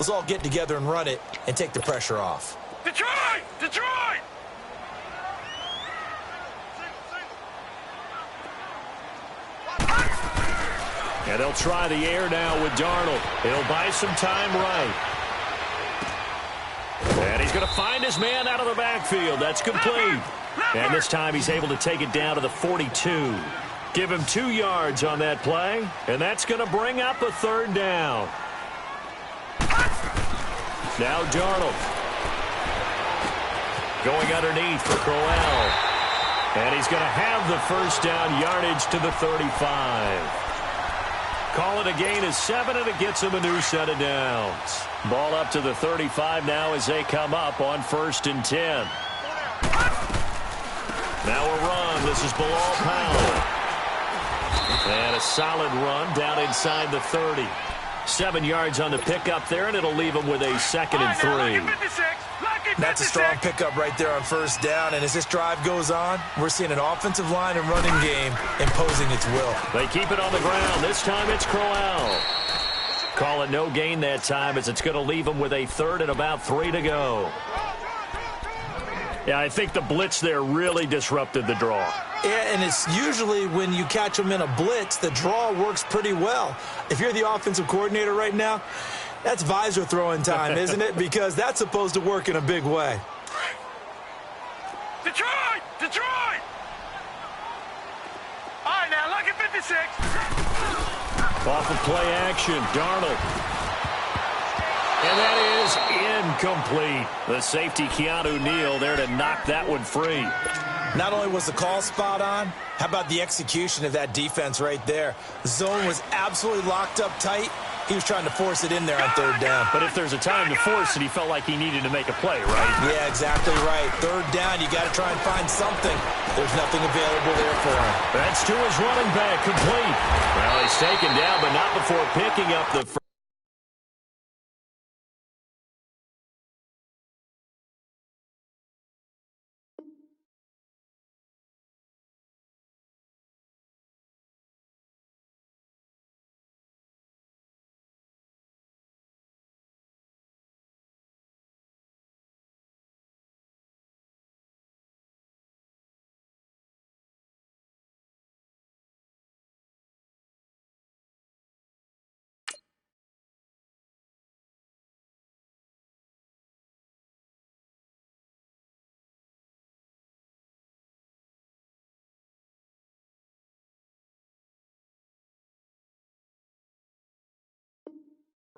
Let's all get together and run it and take the pressure off. Detroit! Detroit! And they'll try the air now with Darnold. He'll buy some time right. And he's going to find his man out of the backfield. That's complete. And this time he's able to take it down to the 42. Give him 2 yards on that play. And that's going to bring up a third down. Now Darnold. Going underneath for Crowell. And he's going to have the first down yardage to the 35. Call it a gain of 7, and it gets him a new set of downs. Ball up to the 35 now as they come up on 1st and 10. Now a run. This is Bilal Powell. And a solid run down inside the 30. 7 yards on the pickup there, and it'll leave him with a 2nd and 3. That's a strong pickup right there on 1st down, and as this drive goes on, we're seeing an offensive line and running game imposing its will. They keep it on the ground. This time it's Crowell. Call it no gain that time as it's going to leave him with a 3rd and about 3 to go. Yeah, I think the blitz there really disrupted the draw. Yeah, and it's usually when you catch them in a blitz, the draw works pretty well. If you're the offensive coordinator right now, that's visor throwing time, isn't it? Because that's supposed to work in a big way. Detroit! Detroit! All right, now, look at 56. Off of play action, Darnold. And that is incomplete. The safety, Keanu Neal, there to knock that one free. Not only was the call spot on, how about the execution of that defense right there? The zone was absolutely locked up tight. He was trying to force it in there on 3rd down. But if there's a time to force it, he felt like he needed to make a play, right? Yeah, exactly right. 3rd down, you got to try and find something. There's nothing available there for him. That's to his running back, complete. Well, he's taken down, but not before picking up the first.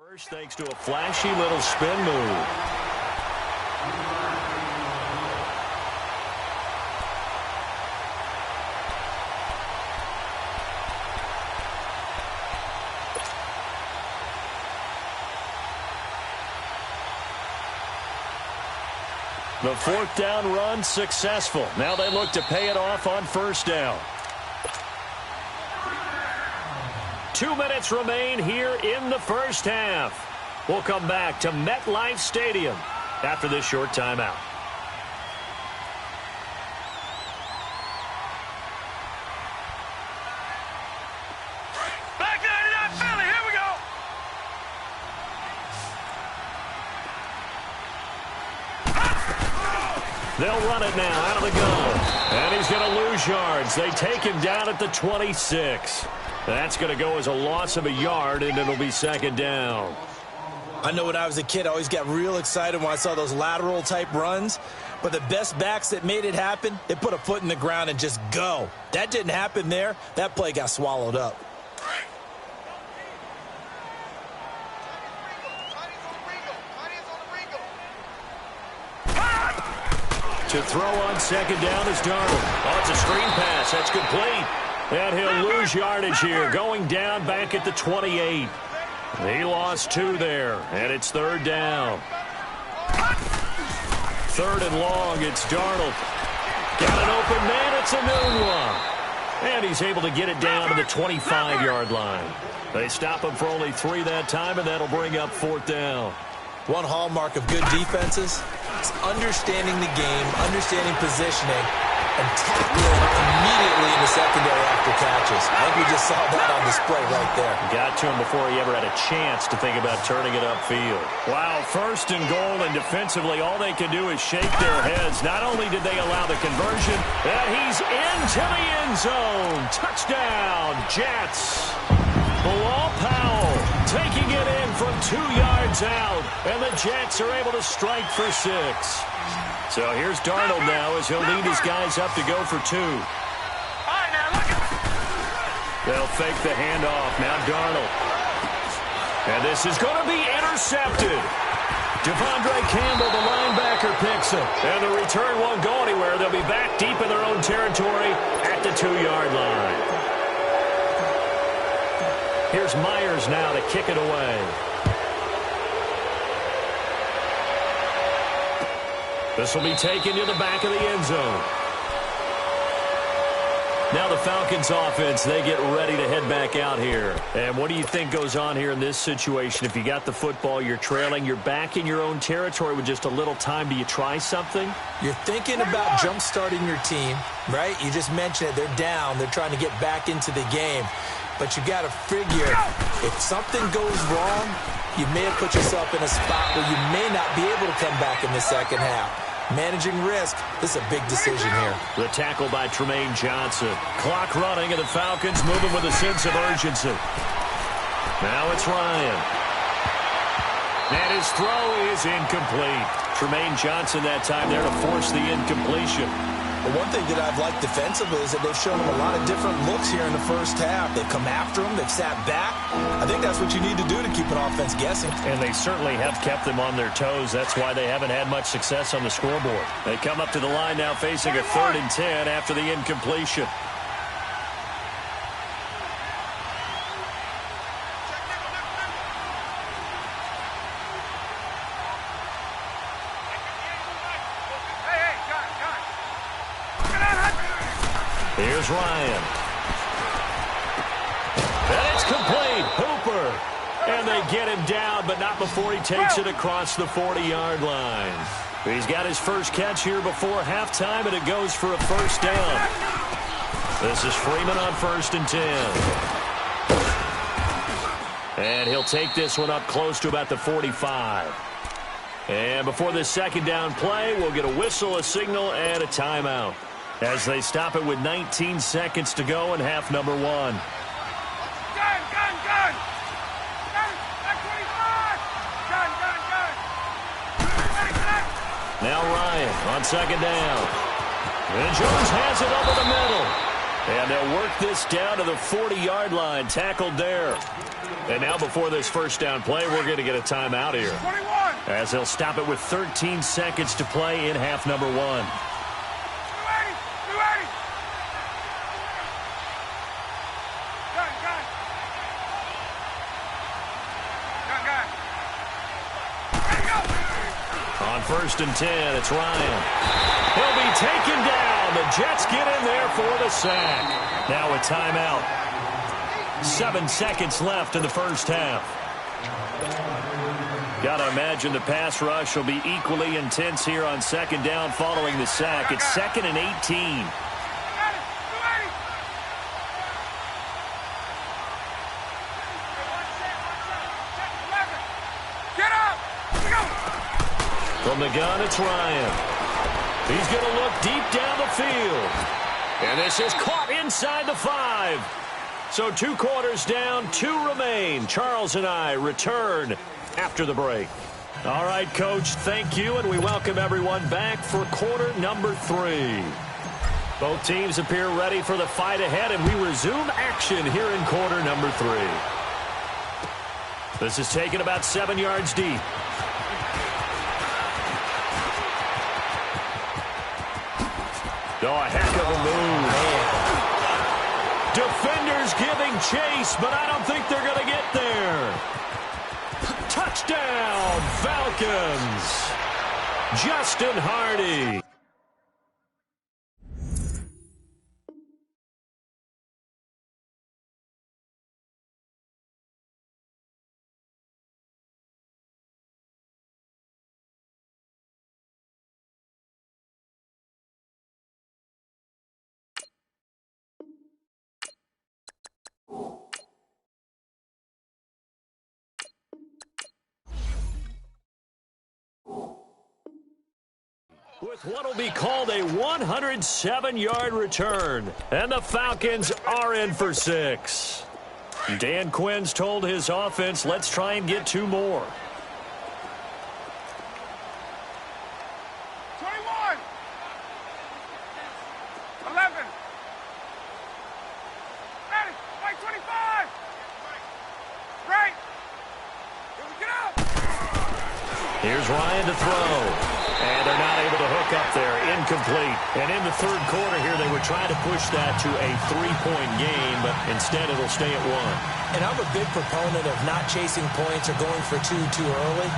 First, thanks to a flashy little spin move. The 4th down run successful. Now they look to pay it off on 1st down. 2 minutes remain here in the 1st half. We'll come back to MetLife Stadium after this short timeout. Back 99 Philly, here we go. They'll run it now out of the gun. And he's going to lose yards. They take him down at the 26. That's going to go as a loss of a yard, and it'll be 2nd down. I know when I was a kid, I always got real excited when I saw those lateral-type runs. But the best backs that made it happen, they put a foot in the ground and just go. That didn't happen there. That play got swallowed up. To throw on 2nd down is Darnold. Oh, it's a screen pass. That's complete. And he'll lose yardage here, going down back at the 28. He lost 2 there, and it's 3rd down. 3rd and long, it's Darnold. Got an open man, it's a new one. And he's able to get it down to the 25-yard line. They stop him for only 3 that time, and that'll bring up 4th down. One hallmark of good defenses is understanding the game, understanding positioning, and tackling immediately in the secondary after catches. I think we just saw that on display right there. Got to him before he ever had a chance to think about turning it upfield. Wow, first and goal, and defensively all they can do is shake their heads. Not only did they allow the conversion, but he's into the end zone. Touchdown, Jets. Bilal Powell taking it in from 2 yards out, and the Jets are able to strike for 6. So here's Darnold now as he'll lead his guys up to go for 2. They'll fake the handoff. Now Darnold. And this is going to be intercepted. Devondre Campbell, the linebacker, picks him. And the return won't go anywhere. They'll be back deep in their own territory at the 2-yard line. Here's Myers now to kick it away. This will be taken to the back of the end zone. Now the Falcons offense, they get ready to head back out here. And what do you think goes on here in this situation? If you got the football, you're trailing, you're back in your own territory with just a little time. Do you try something? You're thinking about jump-starting your team, right? You just mentioned it. They're down. They're trying to get back into the game. But you got to figure, if something goes wrong, you may have put yourself in a spot where you may not be able to come back in the second half. Managing risk, this is a big decision here. The tackle by Tremaine Johnson. Clock running, and the Falcons moving with a sense of urgency. Now it's Ryan. And his throw is incomplete. Tremaine Johnson that time there to force the incompletion. But one thing that I've liked defensively is that they've shown him a lot of different looks here in the first half. They've come after him. They've sat back. I think that's what you need to do to keep an offense guessing. And they certainly have kept them on their toes. That's why they haven't had much success on the scoreboard. They come up to the line now facing a 3rd and 10 after the incompletion. Here's Ryan. And it's complete. Hooper. And they get him down, but not before he takes it across the 40-yard line. He's got his first catch here before halftime, and it goes for a first down. This is Freeman on 1st and 10. And he'll take this one up close to about the 45. And before this second down play, we'll get a whistle, a signal, and a timeout, as they stop it with 19 seconds to go in half number 1. Gun! Back 25! Gun! Now Ryan on second down. And Jones has it over the middle. And they'll work this down to the 40-yard line, tackled there. And now before this first down play, we're going to get a timeout here, 21! as they'll stop it with 13 seconds to play in half number 1. On 1st and 10, it's Ryan. He'll be taken down. The Jets get in there for the sack. Now a timeout. 7 seconds left in the first half. Got to imagine the pass rush will be equally intense here on second down following the sack. It's 2nd and 18. From the gun, it's Ryan. He's going to look deep down the field. And this is caught inside the 5. So 2 quarters down, 2 remain. Charles and I return after the break. All right, Coach, thank you, and we welcome everyone back for quarter number 3. Both teams appear ready for the fight ahead, and we resume action here in quarter number 3. This is taken about 7 yards deep. Oh, a heck of a move. Defenders giving chase, but I don't think they're going to get there. Touchdown, Falcons. Justin Hardy. With what will be called a 107-yard return. And the Falcons are in for 6. Dan Quinn's told his offense, let's try and get 2 more. 21. 11. Ready. Right 25. Right. Here we get up. Here's Ryan to throw. And they're not able to hook up there. Incomplete. And in the third quarter here, they were trying to push that to a 3-point game, but instead it'll stay at 1. And I'm a big proponent of not chasing points or going for 2 too early.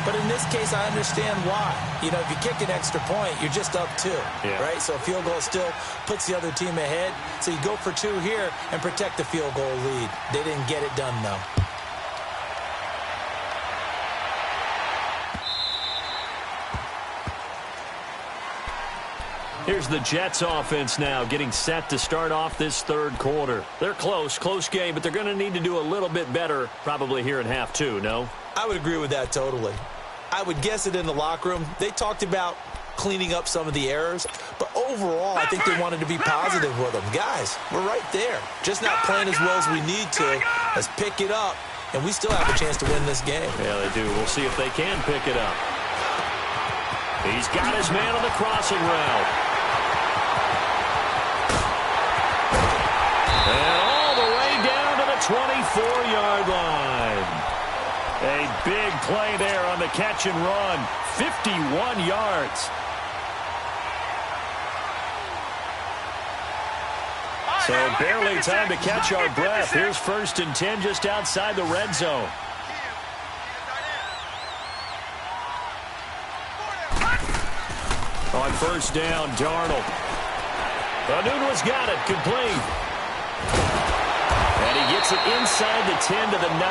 But in this case, I understand why. You know, if you kick an extra point, you're just up 2, right? So a field goal still puts the other team ahead. So you go for 2 here and protect the field goal lead. They didn't get it done, though. Here's the Jets offense now getting set to start off this third quarter. They're close game, but they're going to need to do a little bit better probably here in half 2, no? I would agree with that totally. I would guess it in the locker room. They talked about cleaning up some of the errors, but overall I think they wanted to be positive with them. Guys, we're right there. Just not playing as well as we need to. Let's pick it up, and we still have a chance to win this game. Yeah, they do. We'll see if they can pick it up. He's got his man on the crossing route. And all the way down to the 24-yard line. A big play there on the catch and run. 51 yards. So barely time to catch our breath. Here's 1st and 10 just outside the red zone. On 1st down, Darnold. Anunwa's got it, complete. And he gets it inside the 10 to the 9.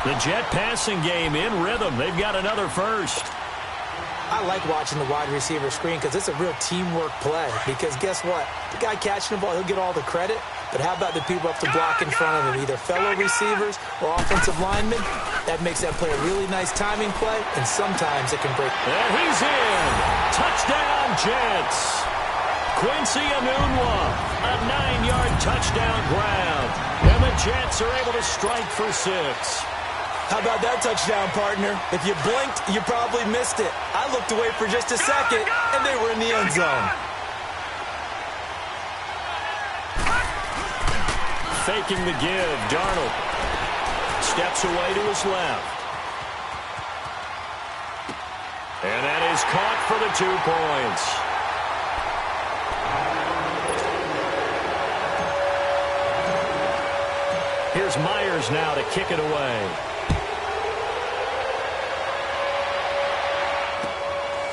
The Jet passing game in rhythm. They've got another first. I like watching the wide receiver screen because it's a real teamwork play. Because guess what? The guy catching the ball, he'll get all the credit. But how about the people up to block in front of him, either fellow receivers or offensive linemen? That makes that play a really nice timing play, and sometimes it can break. And he's in. Touchdown, Jets. Quincy Enunwa, a 9-yard touchdown grab. And the Jets are able to strike for 6. How about that touchdown, partner? If you blinked, you probably missed it. I looked away for just a second, and they were in the end zone. Faking the give, Darnold steps away to his left. And that is caught for the 2 points. Here's Myers now to kick it away.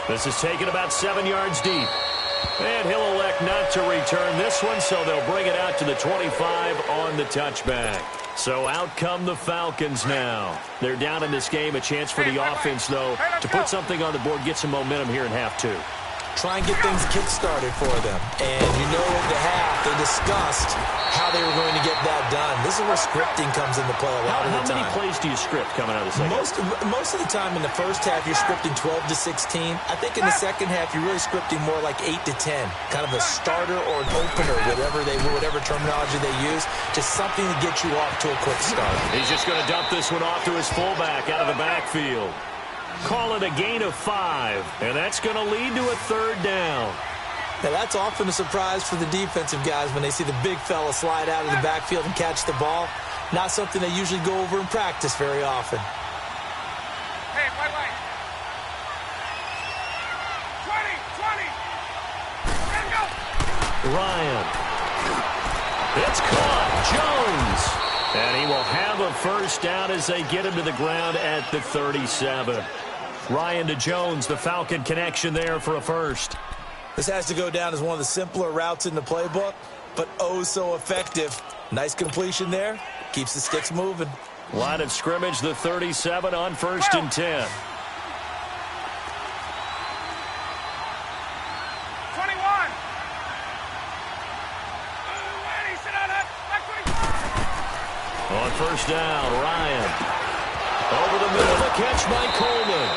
This is taken about 7 yards deep. And he'll elect not to return this one, so they'll bring it out to the 25 on the touchback. So out come the Falcons now. They're down in this game. A chance for the offense, though, to put something on the board, get some momentum here in half 2. Try and get things kick-started for them. And you know at the half, they discussed how they were going to get that done. This is where scripting comes into play a lot of the time. How many plays do you script coming out of the second? Most of the time in the first half, you're scripting 12 to 16. I think in the second half, you're really scripting more like 8 to 10. Kind of a starter or an opener, whatever terminology they use. Just something to get you off to a quick start. He's just going to dump this one off to his fullback out of the backfield. Call it a gain of 5, and that's going to lead to a 3rd down. Now, that's often a surprise for the defensive guys when they see the big fella slide out of the backfield and catch the ball. Not something they usually go over in practice very often. Hey, wait. 20. Let go. Ryan. It's caught. Jones. And he will have a first down as they get him to the ground at the 37. Ryan to Jones, the Falcon connection there for a first. This has to go down as one of the simpler routes in the playbook, but oh so effective. Nice completion there. Keeps the sticks moving. Line of scrimmage, the 37 on 1st and 10. 21. On first down, Ryan. Over the middle, the catch by Coleman.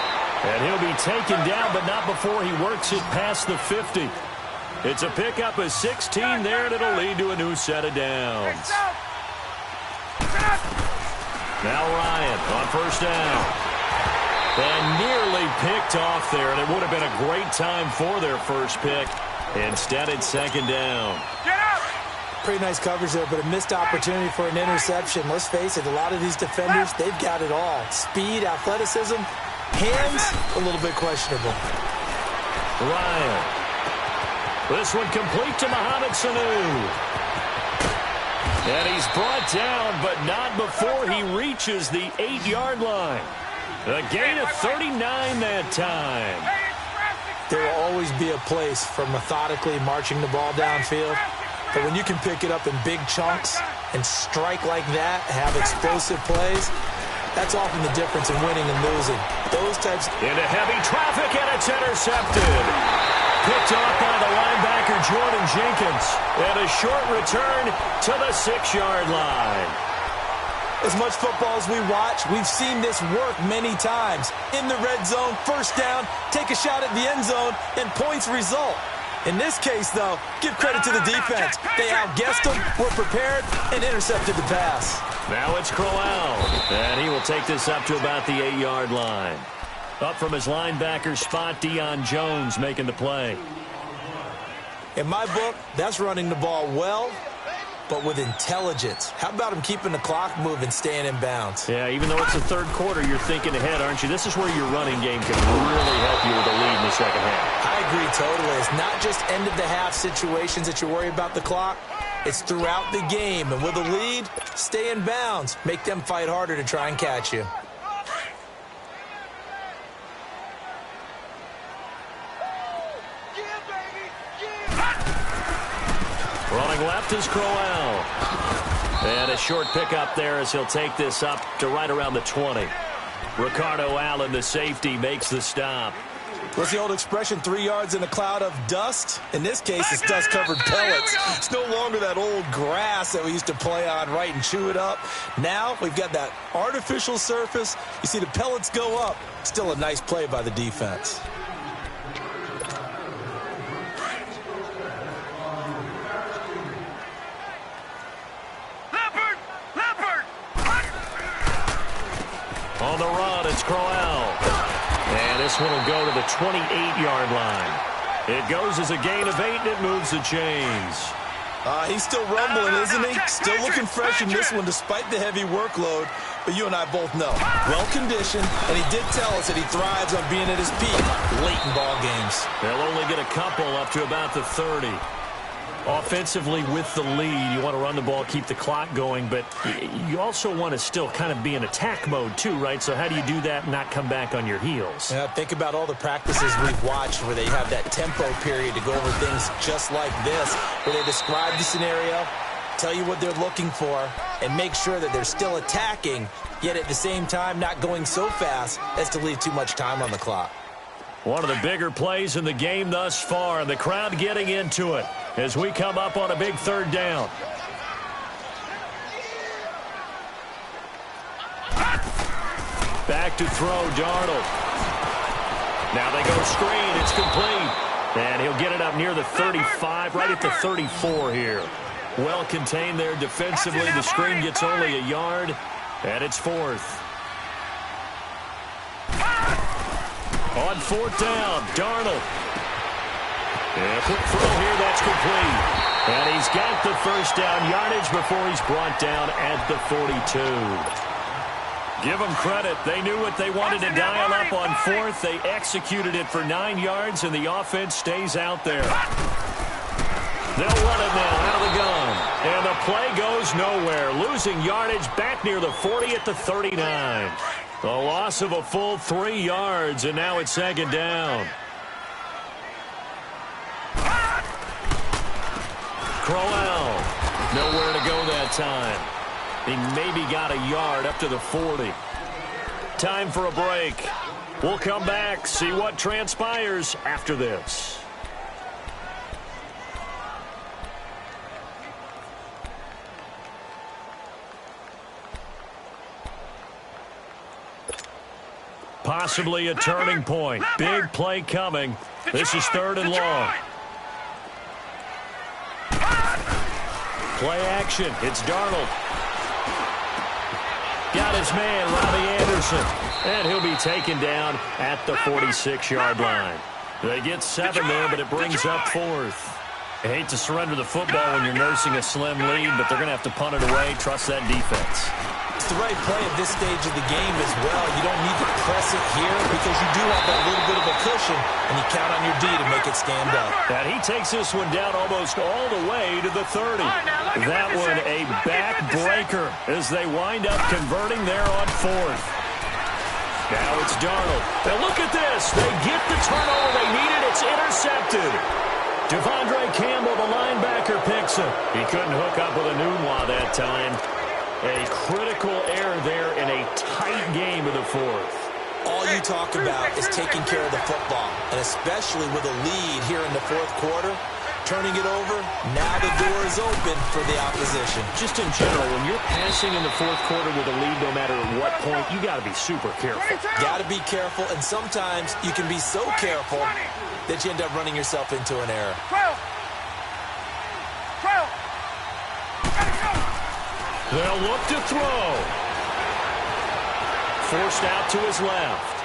And he'll be taken down, but not before he works it past the 50. It's a pickup of 16 there, and it'll lead to a new set of downs. Now Ryan on first down. And nearly picked off there, and it would have been a great time for their first pick. Instead, it's second down. Pretty nice coverage there, but a missed opportunity for an interception. Let's face it, a lot of these defenders, they've got it all. Speed, athleticism, hands, a little bit questionable. Ryan. This one complete to Mohamed Sanu. And he's brought down, but not before he reaches the 8-yard line. A gain of 39 that time. There will always be a place for methodically marching the ball downfield. But when you can pick it up in big chunks and strike like that, have explosive plays, that's often the difference in winning and losing. Those types... Into heavy traffic, and it's intercepted. Picked off by the linebacker, Jordan Jenkins. And a short return to the 6-yard line. As much football as we watch, we've seen this work many times. In the red zone, first down, take a shot at the end zone, and points result. In this case, though, give credit to the defense. They outguessed them, were prepared, and intercepted the pass. Now it's Crowell, and he will take this up to about the 8-yard line. Up from his linebacker spot, Deion Jones making the play. In my book, that's running the ball well, but with intelligence. How about him keeping the clock moving, staying in bounds? Yeah, even though it's the third quarter, you're thinking ahead, aren't you? This is where your running game can really help you with a lead in the second half. I agree totally. It's not just end-of-the-half situations that you worry about the clock. It's throughout the game. And with a lead, stay in bounds. Make them fight harder to try and catch you. Running left is Crowell. And a short pickup there as he'll take this up to right around the 20. Ricardo Allen, the safety, makes the stop. What's the old expression, 3 yards in a cloud of dust? In this case, it's dust-covered pellets. It's no longer that old grass that we used to play on, right, and chew it up. Now we've got that artificial surface. You see the pellets go up. Still a nice play by the defense. On the run, it's Crowell. And this one will go to the 28-yard line. It goes as a gain of 8, and it moves the chains. He's still rumbling, isn't he? Still looking fresh in this one despite the heavy workload. But you and I both know, well-conditioned, and he did tell us that he thrives on being at his peak late in ball games. They'll only get a couple up to about the 30. Offensively, with the lead, you want to run the ball, keep the clock going, but you also want to still kind of be in attack mode too, right? So how do you do that and not come back on your heels? Yeah, think about all the practices we've watched where they have that tempo period to go over things just like this, where they describe the scenario, tell you what they're looking for, and make sure that they're still attacking, yet at the same time not going so fast as to leave too much time on the clock. One of the bigger plays in the game thus far, and the crowd getting into it as we come up on a big third down. Back to throw, Darnold. Now they go screen. It's complete. And he'll get it up near the 35, right at the 34 here. Well contained there defensively. The screen gets only a yard, and it's fourth. On fourth down, Darnold. And a quick throw here, that's complete. And he's got the first down yardage before he's brought down at the 42. Give them credit. They knew what they wanted to dial up on fourth. They executed it for 9 yards, and the offense stays out there. They'll run it now out of the gun. And the play goes nowhere. Losing yardage back near the 40 at the 39. A loss of a full 3 yards, and now it's second down. Crowell, nowhere to go that time. He maybe got a yard up to the 40. Time for a break. We'll come back, see what transpires after this. Possibly a turning point. Big play coming. This is 3rd and long. Play action. It's Darnold. Got his man, Robbie Anderson. And he'll be taken down at the 46-yard line. They get 7 there, but it brings up 4th. I hate to surrender the football when you're nursing a slim lead, but they're going to have to punt it away. Trust that defense. It's the right play at this stage of the game as well. You don't need to press it here because you do have that little bit of a cushion, and you count on your D to make it stand up. And he takes this one down almost all the way to the 30. That one a backbreaker as they wind up converting there on 4th. Now it's Darnold. Now look at this. They get the turnover they needed. It's intercepted. Devondre Campbell, the linebacker, picks him. He couldn't hook up with a Nunwa that time. A critical error there in a tight game of the 4th. All you talk about is taking care of the football, and especially with a lead here in the 4th quarter, turning it over, now the door is open for the opposition. Just in general, when you're passing in the 4th quarter with a lead, no matter at what point, you got to be super careful. Got to be careful, and sometimes you can be so careful that you end up running yourself into an error. 12. They'll look to throw. Forced out to his left.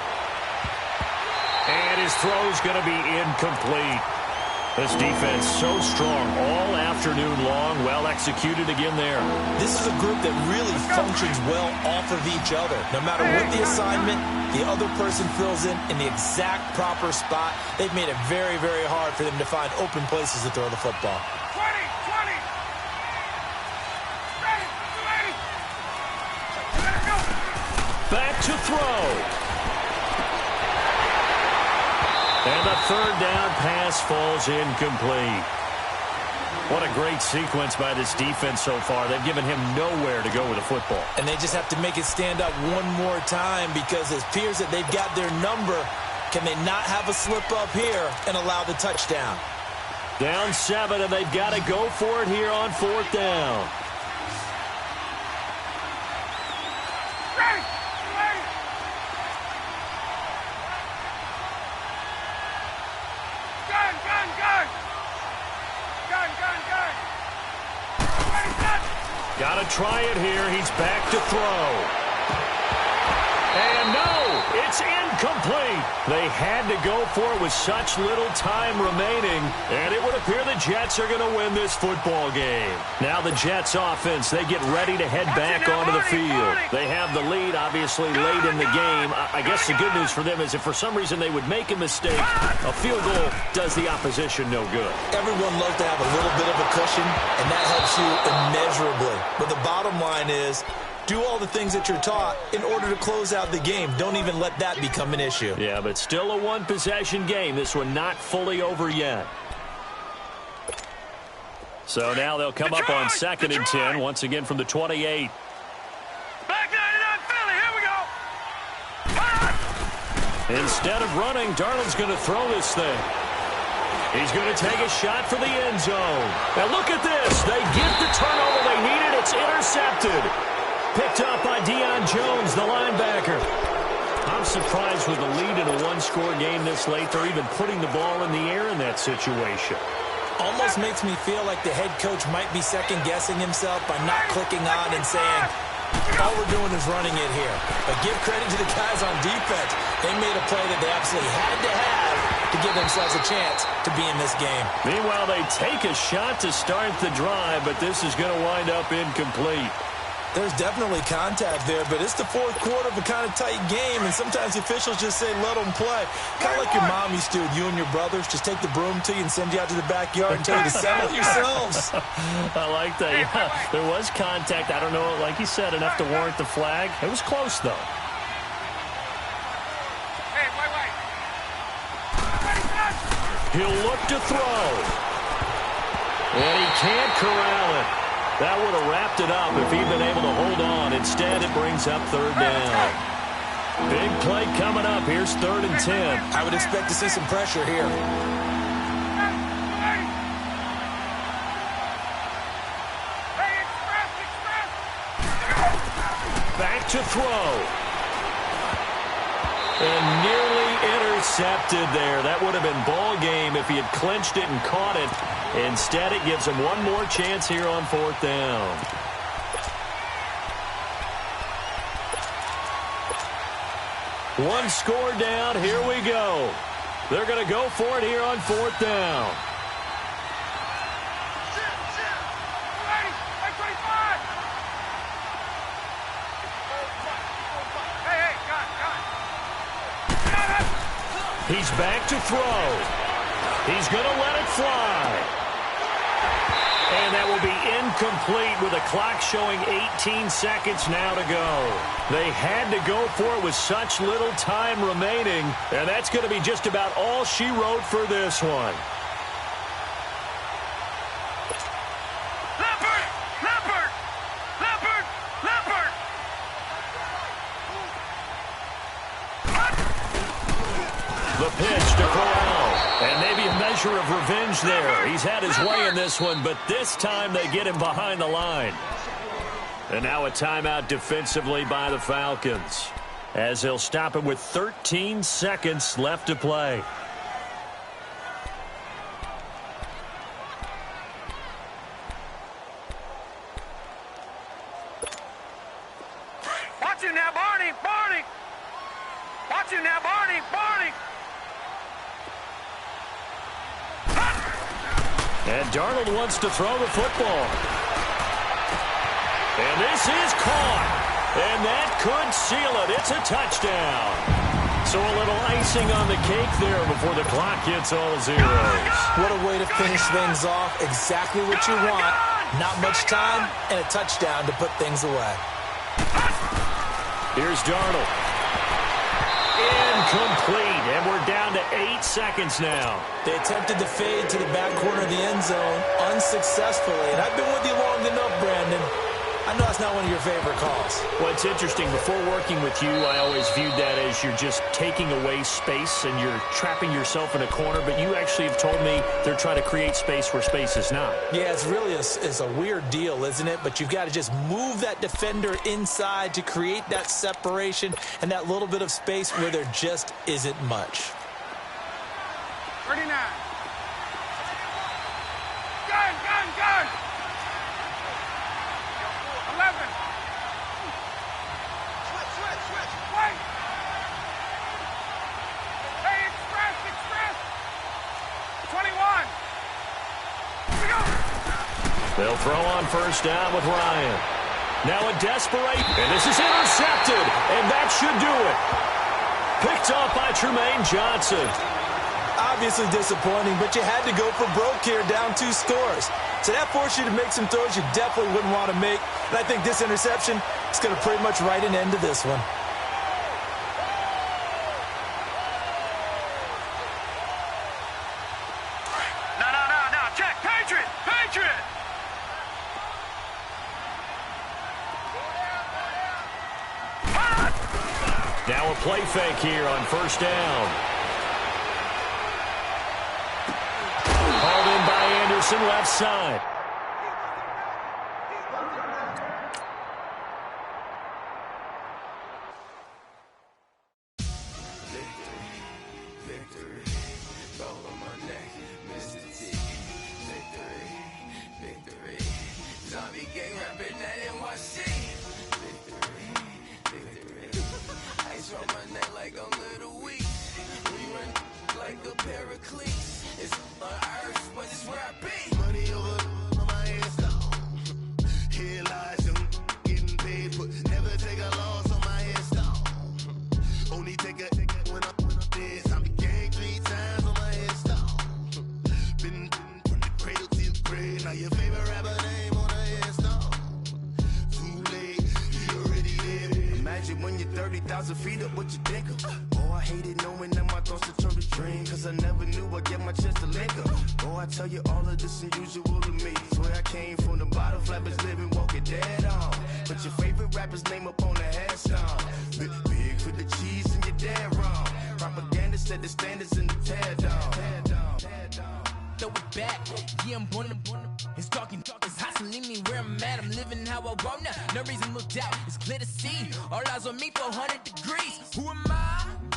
And his throw's going to be incomplete. This defense so strong all afternoon long. Well executed again there. This is a group that really functions well off of each other. No matter what the assignment, the other person fills in the exact proper spot. They've made it very, very hard for them to find open places to throw the football. 20. Back to throw. And the 3rd down pass falls incomplete. What a great sequence by this defense so far. They've given him nowhere to go with the football. And they just have to make it stand up one more time because it appears that they've got their number. Can they not have a slip up here and allow the touchdown? Down 7, and they've got to go for it here on 4th down. Got to try it here. He's back to throw. And no, it's incomplete. They had to go for it with such little time remaining, and it would appear the Jets are going to win this football game. Now the Jets offense, they get ready to head back onto the field. They have the lead, obviously, late in the game. I guess the good news for them is if for some reason they would make a mistake, a field goal does the opposition no good. Everyone loves to have a little bit of a cushion, and that helps you immeasurably. But the bottom line is, do all the things that you're taught in order to close out the game. Don't even let that become an issue. Yeah, but still a one-possession game. This one not fully over yet. So now they'll come up on 2nd and 10, once again from the 28. Back 99 Philly, here we go. Instead of running, Darnold's going to throw this thing. He's going to take a shot for the end zone. Now look at this. They get the turnover they needed. It's intercepted. Picked up by Deion Jones, the linebacker. I'm surprised with the lead in a one-score game this late. They're even putting the ball in the air in that situation. Almost makes me feel like the head coach might be second-guessing himself by not clicking on and saying, all we're doing is running it here. But give credit to the guys on defense. They made a play that they absolutely had to have to give themselves a chance to be in this game. Meanwhile, they take a shot to start the drive, but this is going to wind up incomplete. There's definitely contact there, but it's the 4th quarter of a kind of tight game, and sometimes the officials just say, let them play. Kind of like your mom used to with you and your brothers. Just take the broom to you and send you out to the backyard and tell you to settle it yourselves. I like that. Yeah, there was contact. I don't know, like you said, enough to warrant the flag. It was close, though. He'll look to throw. And he can't corral it. That would have wrapped it up if he'd been able to hold on. Instead, it brings up 3rd down. Big play coming up. Here's 3rd and 10. I would expect to see some pressure here. Back to throw. And nearly intercepted there. That would have been ball game if he had clinched it and caught it. Instead, it gives him one more chance here on 4th down. One score down. Here we go. They're going to go for it here on 4th down. He's back to throw. He's going to let it fly. And that will be incomplete with a clock showing 18 seconds now to go. They had to go for it with such little time remaining, and that's going to be just about all she wrote for this one. The pitch to Corral. And maybe a measure of revenge there. He's had his way in this one, but this time they get him behind the line. And now a timeout defensively by the Falcons, as they'll stop it with 13 seconds left to play. Watch it now, Barney! Barney! Watch it now, Barney! Barney! And Darnold wants to throw the football. And this is caught. And that could seal it. It's a touchdown. So a little icing on the cake there before the clock hits all zeros. What a way to finish things off. Exactly what you want. Not much time and a touchdown to put things away. Here's Darnold. Incomplete, and we're down to 8 seconds now. They attempted to fade to the back corner of the end zone unsuccessfully. And I've been with you long enough, Brandon. I know that's not one of your favorite calls. Well, it's interesting. Before working with you, I always viewed that as you're just taking away space and you're trapping yourself in a corner. But you actually have told me they're trying to create space where space is not. Yeah, it's really a weird deal, isn't it? But you've got to just move that defender inside to create that separation and that little bit of space where there just isn't much. 39. Gun, gun, gun! 11. Switch. Wait. Hey, express. 21. Here we go. They'll throw on 1st down with Ryan. Now a desperation, and this is intercepted, and that should do it. Picked off by Tremaine Johnson. Obviously disappointing, but you had to go for broke here, down 2 scores. So that forced you to make some throws you definitely wouldn't want to make. And I think this interception is going to pretty much write an end to this one. No. Check. Patriot. Now a play fake here on 1st down. Hauled in by Anderson, left side.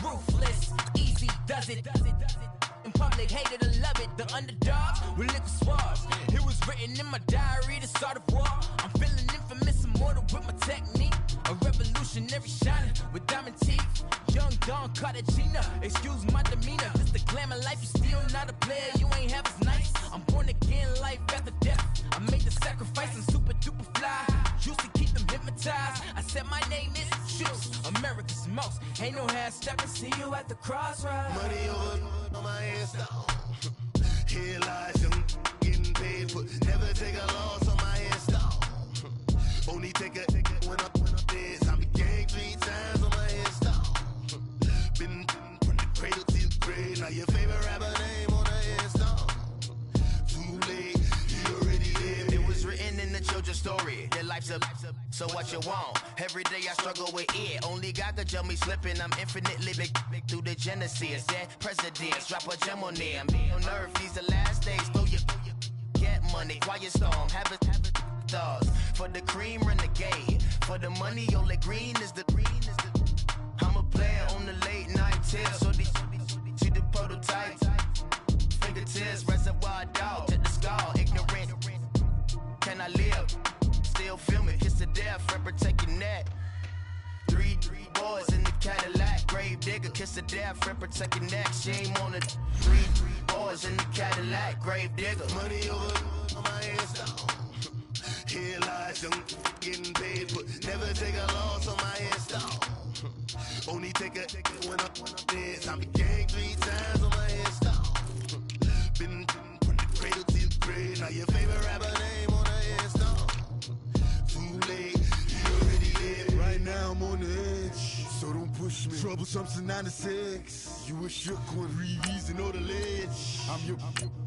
ruthless, easy does it. In public, hated or love it. The underdogs with liquor swabs. It was written in my diary to start a war. I'm feeling infamous, immortal with my technique. A revolutionary shining with diamond teeth. Young Don Cartagena, excuse my demeanor. This the glamour life, you still not a player. You ain't half as nice. I'm born again, life after death. I made the sacrifice, I'm super duper fly. Used to keep them hypnotized. I said my name is Shoes, America's most. Ain't no half stepping. See you at the crossroads. Money over on my hands down. Here lies young getting paid, but never take a loss on my hands down. Only take a when I'm dead. I be gang 3 times on my hands down. Been from the cradle to the grave. Now your favorite rapper name on the hands down. Too late, you already lived. It was written in the children's story. Their life's a so what you want? Every day I struggle with it. Only God could jump me slipping. I'm infinitely big through the genesis. Dead presidents, drop a gem on them. On earth, these the last days. Throw your get money, quiet storm. Have it thoughts. For the cream, renegade. For the money, only green is the green is the. I'm a player on the late night tip. So see the prototype. Fingertips, reservoir dog. Check the skull, ignorant. Can I live? Still film it, kiss to death, friend protect your neck. Three boys in the Cadillac, grave digger, kiss to death, friend protect your neck. Shame on the three boys in the Cadillac, grave digger. Money over on my hands down. Here lies young getting paid, but never take a loss on my hands down. Only take a when I'm dead. I be gang 3 times on my hands down. Been from the cradle to the grave. Now your favorite rapper name on the hands down. Too late, you already lived. Right now I'm on the edge, so don't push me. Troublesome to 96. You a shook one, reason or the ledge. I'm your,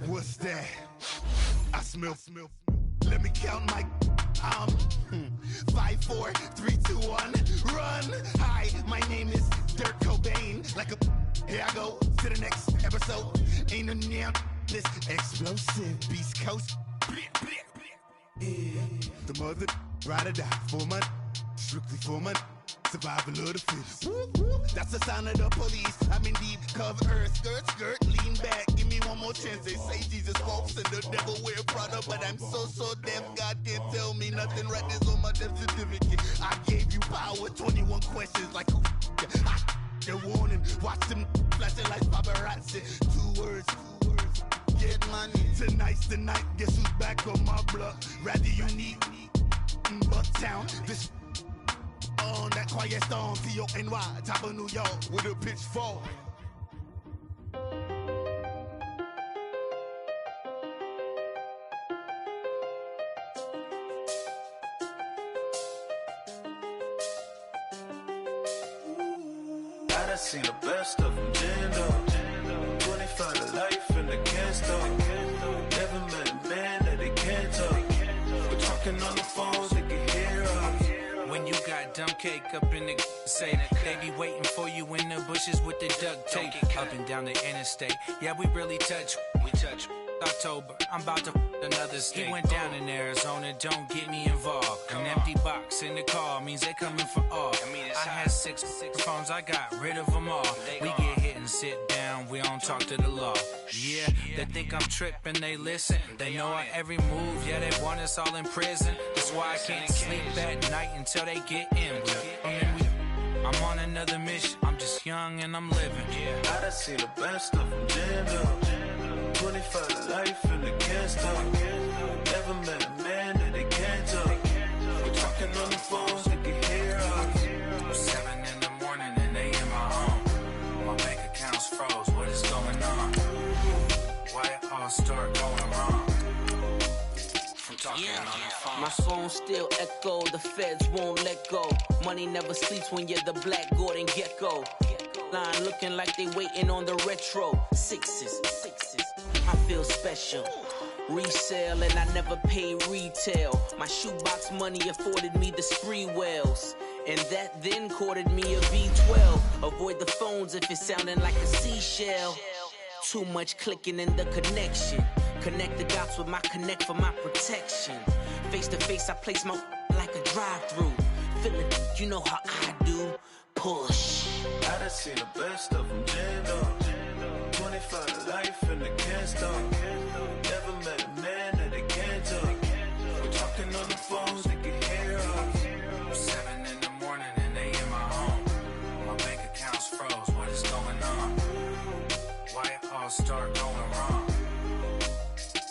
what's that? I smell. Let me count my 5, 4, 3, 2, 1, run. Hi, my name is Dirk Cobain. Like a, here I go to the next episode. Ain't no damn this explosive Beast Coast. Yeah. The mother ride or die for my strictly for my survival of the fittest. That's the sound of the police. I'm in deep cover earth, skirt, lean back. Give me one more chance. They say Jesus walks and the devil wear Prada, but I'm so deaf. God can't tell me nothing. Right there's on my death certificate. I gave you power. 21 questions like who? They're warning. Watch them flashing like paparazzi. 2 words. Get money. Tonight's the night. Guess who's back on my block? Rather unique. Bucktown. This. On that quiet storm, T-O-N-Y, top of New York, with a pitchfork. I done seen the best of them, jammed up. 25 to life and they can't stop. Never met a man that they can't talk. We're talking on the phones, they can hear us. When you got dumb cake up in the say that they be waiting for you in the bushes with the duct tape up and down the interstate. Yeah, we really touch. We touch. October, I'm about to another state. He went down in Arizona, don't get me involved. An empty box in the car means they coming for all. I had 6 phones, I got rid of them all. We get hit and sit down, we don't talk to the law. Yeah, they think I'm tripping, they listen. They know our every move, yeah, they want us all in prison. That's why I can't sleep at night until they get in. I'm on another mission, I'm just young and I'm living. I done seen the best of them, jammed up. 25 to life and they can't stop. Never met a man that they can't talk. We're talking on the phones, they can hear us. 7 in the morning and they in my home. My bank account's froze, what is going on? Why it all start going wrong? From talking on the phone. My phone still echo, the feds won't let go. Money never sleeps when you're the black Gordon Gecko. Line looking like they waiting on the retro. Sixes. I feel special. Resale and I never pay retail. My shoebox money afforded me the spree wells. And that then courted me a V12. Avoid the phones if it's sounding like a seashell. Too much clicking in the connection. Connect the dots with my connect for my protection. Face to face I place my like a drive-through. Feeling, you know how I do. push. I done seen the best of them jammed up. 25 to life and they can't stop. Never met a man that they can't talk. We're talking on the phones, they can hear us. 7 in the morning and they in my home. My bank account's froze, what is going on? Why it all start going wrong?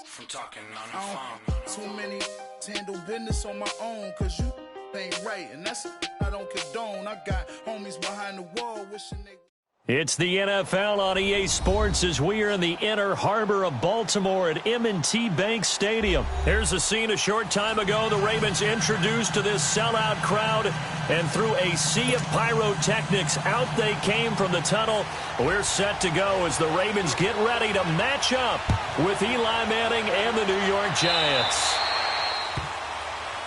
From talking on the phone. Too many handle business on my own, cause you ain't right, and that's I don't condone. I got homies behind the wall wishing they... It's the NFL on EA Sports as we are in the inner harbor of Baltimore at M&T Bank Stadium. Here's a scene a short time ago. The Ravens introduced to this sellout crowd, and through a sea of pyrotechnics, out they came from the tunnel. We're set to go as the Ravens get ready to match up with Eli Manning and the New York Giants.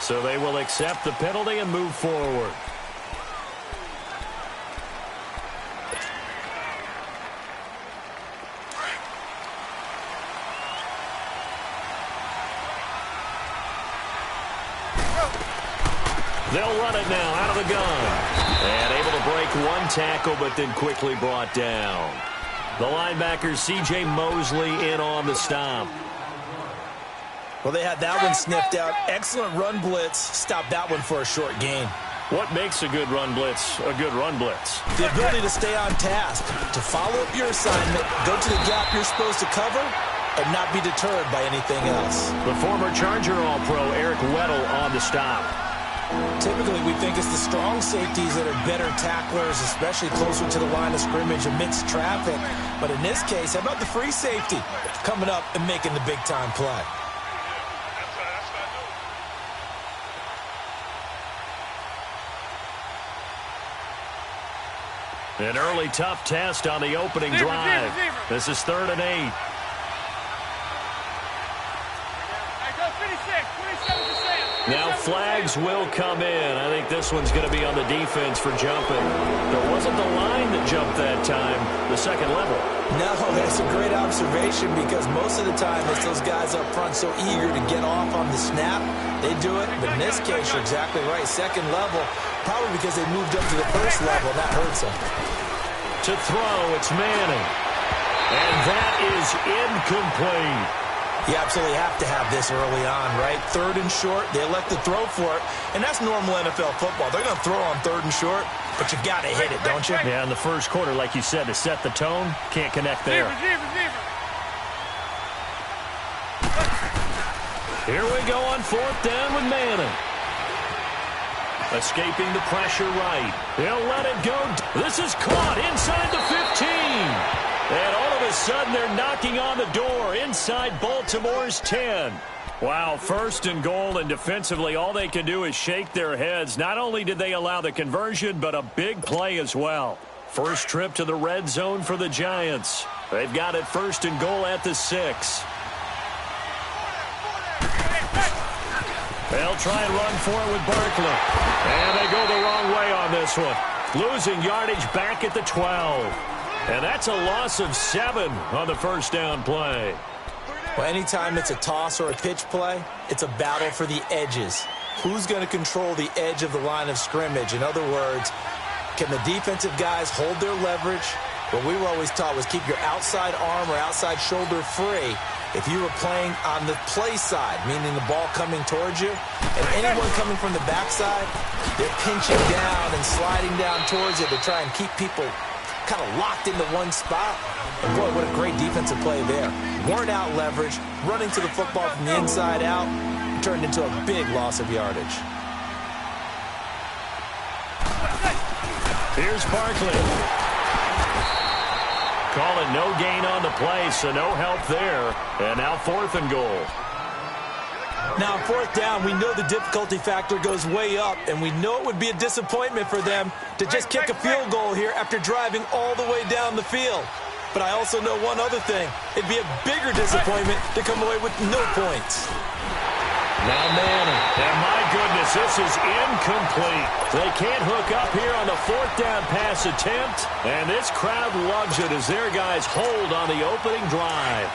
So they will accept the penalty and move forward. They'll run it now out of the gun. And able to break one tackle, but then quickly brought down. The linebacker, C.J. Mosley, in on the stop. Well, they had that one sniffed out. Excellent run blitz. Stopped that one for a short gain. What makes a good run blitz a good run blitz? The ability to stay on task, to follow up your assignment, go to the gap you're supposed to cover, and not be deterred by anything else. The former Charger All-Pro, Eric Weddle, on the stop. Typically, we think it's the strong safeties that are better tacklers, especially closer to the line of scrimmage amidst traffic. But in this case, how about the free safety coming up and making the big-time play? An early tough test on the opening drive. This is 3rd and 8. Now flags will come in. I think this one's going to be on the defense for jumping. There wasn't the line that jumped that time, the second level. No, that's a great observation because most of the time it's those guys up front so eager to get off on the snap. They do it, but in this case, you're exactly right. Second level, probably because they moved up to the first level. That hurts them. To throw, it's Manning. And that is incomplete. You absolutely have to have this early on, right? 3rd and short, they elect to throw for it, and that's normal NFL football. They're going to throw on 3rd and short, but you got to hit it, don't you? Yeah, in the first quarter, like you said, to set the tone, can't connect there. Here we go on 4th down with Manning. Escaping the pressure right. He'll let it go. This is caught inside the 15. And all of a sudden, they're knocking on the door inside Baltimore's 10. Wow, 1st and goal, and defensively, all they can do is shake their heads. Not only did they allow the conversion, but a big play as well. First trip to the red zone for the Giants. They've got it 1st and goal at the 6. They'll try and run for it with Barkley. And they go the wrong way on this one. Losing yardage back at the 12. And that's a loss of 7 on the 1st down play. Well, anytime it's a toss or a pitch play, it's a battle for the edges. Who's going to control the edge of the line of scrimmage? In other words, can the defensive guys hold their leverage? What we were always taught was keep your outside arm or outside shoulder free if you were playing on the play side, meaning the ball coming towards you. And anyone coming from the backside, they're pinching down and sliding down towards you to try and keep people kind of locked into one spot. And boy, what a great defensive play there. Worn out leverage, running to the football from the inside out, turned into a big loss of yardage. Here's Barkley. Calling no gain on the play, so no help there. And now 4th and goal. Now, 4th down, we know the difficulty factor goes way up, and we know it would be a disappointment for them to just kick a field goal here after driving all the way down the field. But I also know one other thing. It'd be a bigger disappointment to come away with no points. Now Manning, and my goodness, this is incomplete. They can't hook up here on the 4th down pass attempt, and this crowd loves it as their guys hold on the opening drive.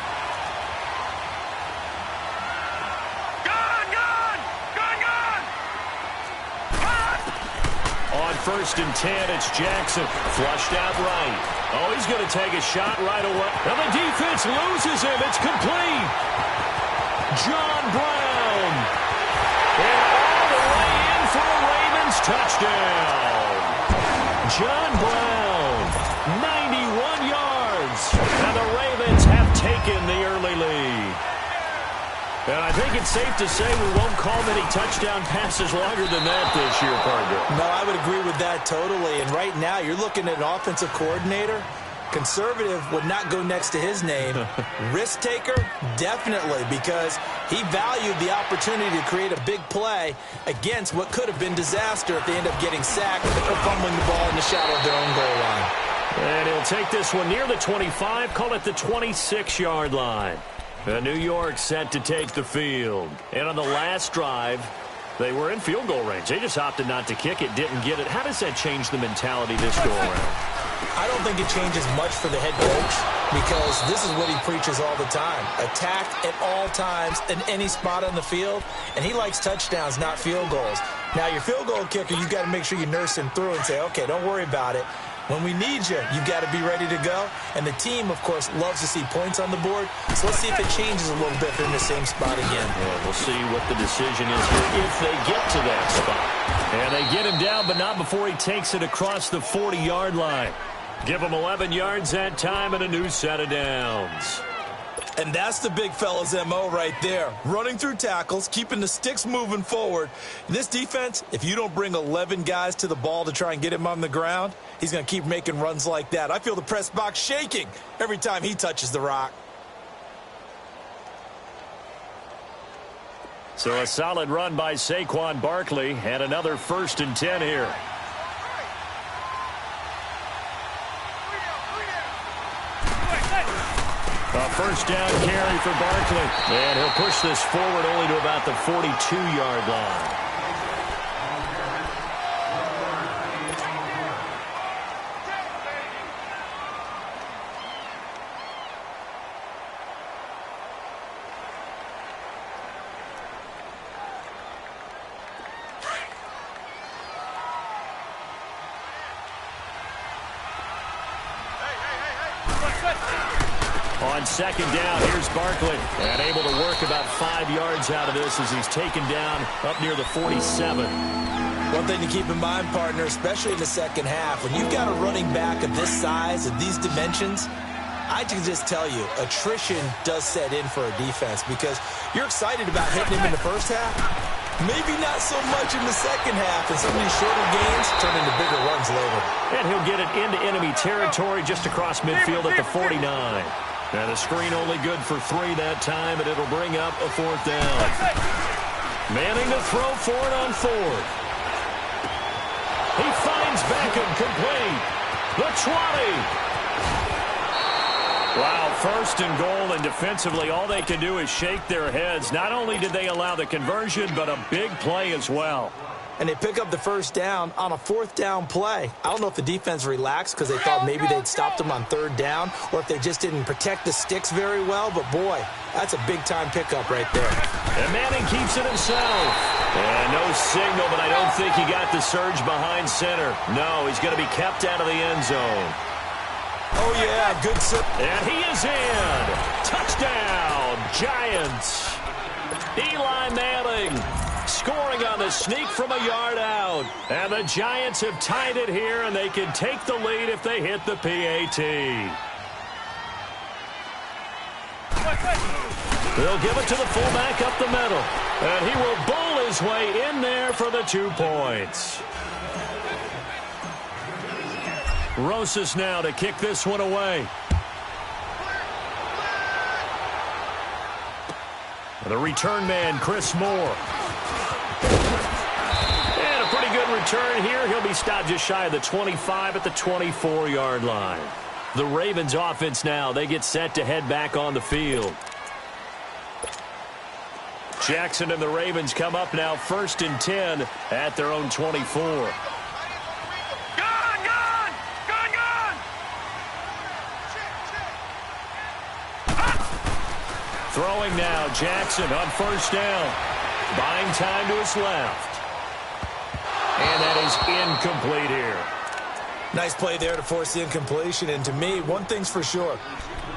On on 1st and 10. It's Jackson. Flushed out right. Oh, he's going to take a shot right away. And the defense loses him. It's complete. John Brown. And all the way in for a Ravens touchdown. John Brown, 91 yards. And the Ravens have taken the early lead. And I think it's safe to say we won't call many touchdown passes longer than that this year, partner. No, I would agree with that totally. And right now, you're looking at an offensive coordinator. Conservative would not go next to his name. Risk taker, definitely, because he valued the opportunity to create a big play against what could have been disaster if they end up getting sacked or fumbling the ball in the shadow of their own goal line. And he'll take this one near the 25, call it the 26-yard line. New York set to take the field. And on the last drive, they were in field goal range. They just opted not to kick it, didn't get it. How does that change the mentality this go-around? I don't think it changes much for the head coach because this is what he preaches all the time. Attack at all times in any spot on the field, and he likes touchdowns, not field goals. Now, your field goal kicker, you've got to make sure you nurse him through and say, okay, don't worry about it. When we need you, you've got to be ready to go. And the team, of course, loves to see points on the board. So let's see if it changes a little bit if they're in the same spot again. Well, we'll see what the decision is here if they get to that spot. And they get him down, but not before he takes it across the 40-yard line. Give him 11 yards that time and a new set of downs. And that's the big fella's MO right there. Running through tackles, keeping the sticks moving forward. This defense, if you don't bring 11 guys to the ball to try and get him on the ground, he's going to keep making runs like that. I feel the press box shaking every time he touches the rock. So a solid run by Saquon Barkley and another 1st and 10 here. A first down carry for Barkley. And he'll push this forward only to about the 42-yard line. On 2nd down, here's Barkley. And able to work about 5 yards out of this as he's taken down up near the 47. One thing to keep in mind, partner, especially in the second half, when you've got a running back of this size, of these dimensions, I can just tell you, attrition does set in for a defense because you're excited about hitting him in the first half. Maybe not so much in the second half, and some of these shorter gains turn into bigger runs later. And he'll get it into enemy territory just across midfield at the 49. And a screen only good for 3 that time, and it'll bring up a 4th down. Manning to throw for it on 4th. He finds Beckham complete. The 20. Wow, 1st and goal, and defensively all they can do is shake their heads. Not only did they allow the conversion, but a big play as well. And they pick up the 1st down on a 4th down play. I don't know if the defense relaxed because they thought maybe they'd stopped them on 3rd down or if they just didn't protect the sticks very well. But, boy, that's a big-time pickup right there. And Manning keeps it himself. And no signal, but I don't think he got the surge behind center. No, he's going to be kept out of the end zone. Oh, yeah, good surge. And he is in. Touchdown, Giants. Eli Manning scoring on the sneak from a yard out. And the Giants have tied it here, and they can take the lead if they hit the PAT. They'll give it to the fullback up the middle. And he will bowl his way in there for the 2 points. Rosas now to kick this one away. The return man, Chris Moore. And a pretty good return here. He'll be stopped just shy of the 25 at the 24-yard line. The Ravens offense now, they get set to head back on the field. Jackson and the Ravens come up now 1st and 10 at their own 24. Throwing now, Jackson on 1st down. Buying time to his left. And that is incomplete here. Nice play there to force the incompletion. And to me, one thing's for sure.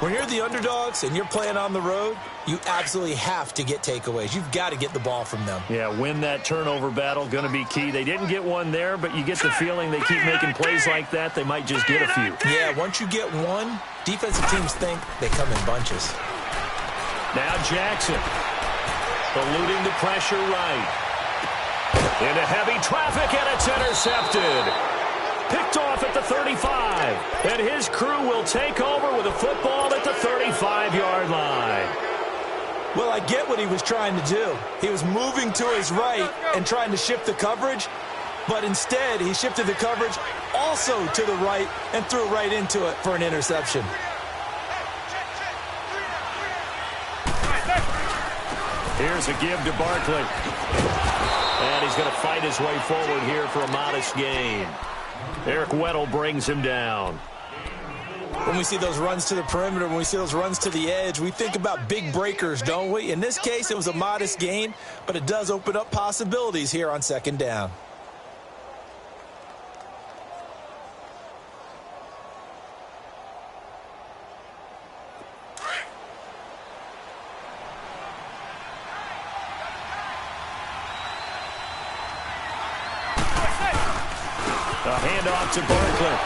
When you're the underdogs and you're playing on the road, you absolutely have to get takeaways. You've got to get the ball from them. Yeah, win that turnover battle, going to be key. They didn't get one there, but you get the feeling they keep making plays like that, they might just get a few. Yeah, once you get one, defensive teams think they come in bunches. Now Jackson, eluding the pressure right. Into heavy traffic, and it's intercepted. Picked off at the 35. And his crew will take over with a football at the 35-yard line. Well, I get what he was trying to do. He was moving to his right and trying to shift the coverage, but instead he shifted the coverage also to the right and threw right into it for an interception. Here's a give to Barkley. And he's going to fight his way forward here for a modest gain. Eric Weddle brings him down. When we see those runs to the perimeter, when we see those runs to the edge, we think about big breakers, don't we? In this case, it was a modest gain, but it does open up possibilities here on second down. A handoff to Barkley.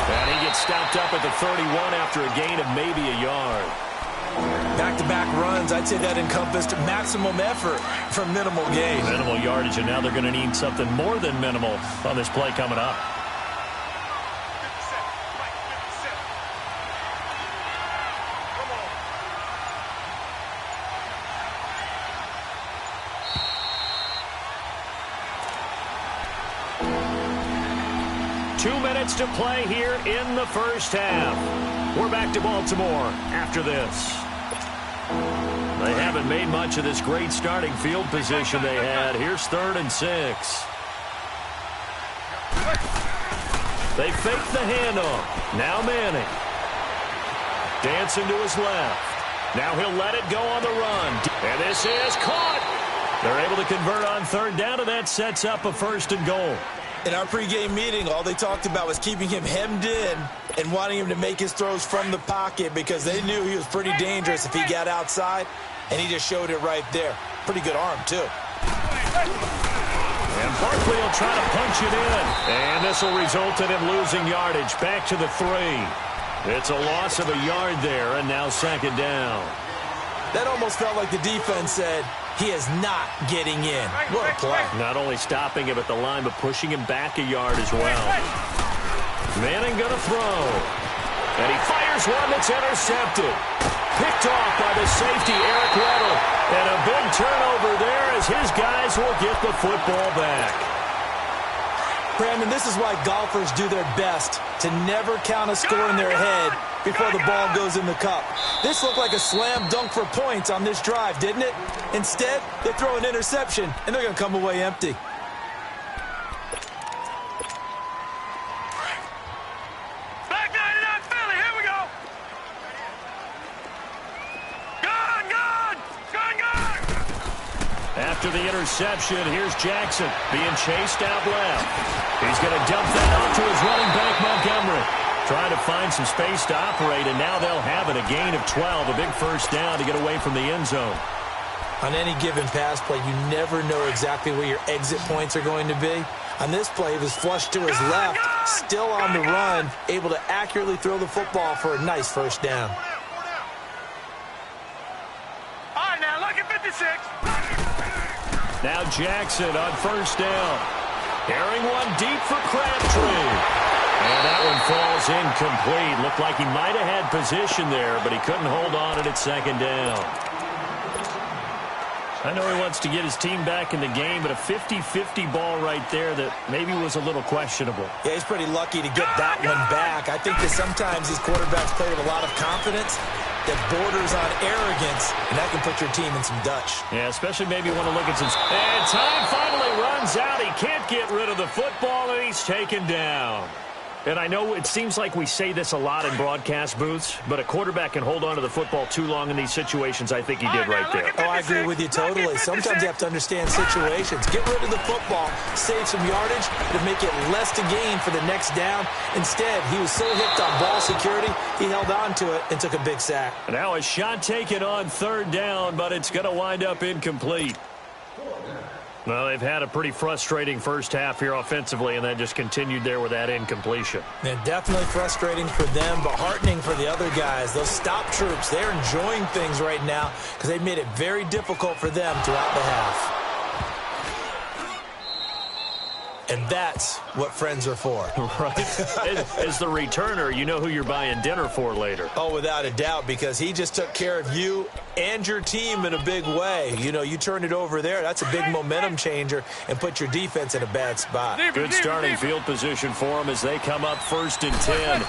And he gets stopped up at the 31 after a gain of maybe a yard. Back-to-back runs, I'd say that encompassed maximum effort for minimal gain. Minimal yardage, and now they're going to need something more than minimal on this play coming up. To play here in the first half. We're back to Baltimore after this. They haven't made much of this great starting field position they had. Here's 3rd and 6. They fake the handoff. Now Manning. Dancing to his left. Now he'll let it go on the run. And this is caught. They're able to convert on 3rd down, and that sets up a 1st and goal. In our pregame meeting, all they talked about was keeping him hemmed in and wanting him to make his throws from the pocket because they knew he was pretty dangerous if he got outside, and he just showed it right there. Pretty good arm, too. And Barkley will try to punch it in. And this will result in him losing yardage. Back to the 3. It's a loss of a yard there, and now 2nd down. That almost felt like the defense said, he is not getting in. What a play. Not only stopping him at the line, but pushing him back a yard as well. Manning going to throw. And he fires one that's intercepted. Picked off by the safety, Eric Weddle. And a big turnover there as his guys will get the football back. Brandon, this is why golfers do their best to never count a score in their head before the ball goes in the cup. This looked like a slam dunk for points on this drive, didn't it? Instead, they throw an interception, and they're going to come away empty. Back 99 Philly, here we go. Gone, gone, gone, gone. After the interception, here's Jackson being chased out left. He's going to dump that off to his running back, Montgomery. Trying to find some space to operate, and now they'll have it. A gain of 12, a big 1st down to get away from the end zone. On any given pass play, you never know exactly where your exit points are going to be. On this play, he was flushed to his left, still on the run, able to accurately throw the football for a nice 1st down. All right, now look at 56. Now Jackson on 1st down. Carrying one deep for Crabtree. And that one falls incomplete. Looked like he might have had position there, but he couldn't hold on it at 2nd down. I know he wants to get his team back in the game, but a 50-50 ball right there that maybe was a little questionable. Yeah, he's pretty lucky to get that one back. I think that sometimes these quarterbacks play with a lot of confidence that borders on arrogance, and that can put your team in some Dutch. Yeah, especially maybe want to look at some... And time finally runs out. He can't get rid of the football, and he's taken down. And I know it seems like we say this a lot in broadcast booths, but a quarterback can hold on to the football too long in these situations. I think he did right there. Oh, I agree with you totally. Sometimes you have to understand situations. Get rid of the football, save some yardage to make it less to gain for the next down. Instead, he was so hipped on ball security, he held on to it and took a big sack. Now a shot taken on third down, but it's going to wind up incomplete. Well, they've had a pretty frustrating first half here offensively, and then just continued there with that incompletion. Yeah, definitely frustrating for them, but heartening for the other guys. Those stop troops, they're enjoying things right now because they've made it very difficult for them throughout the half. And that's what friends are for. Right. As the returner, you know who you're buying dinner for later. Oh, without a doubt, because he just took care of you and your team in a big way. You know, you turn it over there, that's a big momentum changer and put your defense in a bad spot. Good starting field position for them as they come up 1st and 10.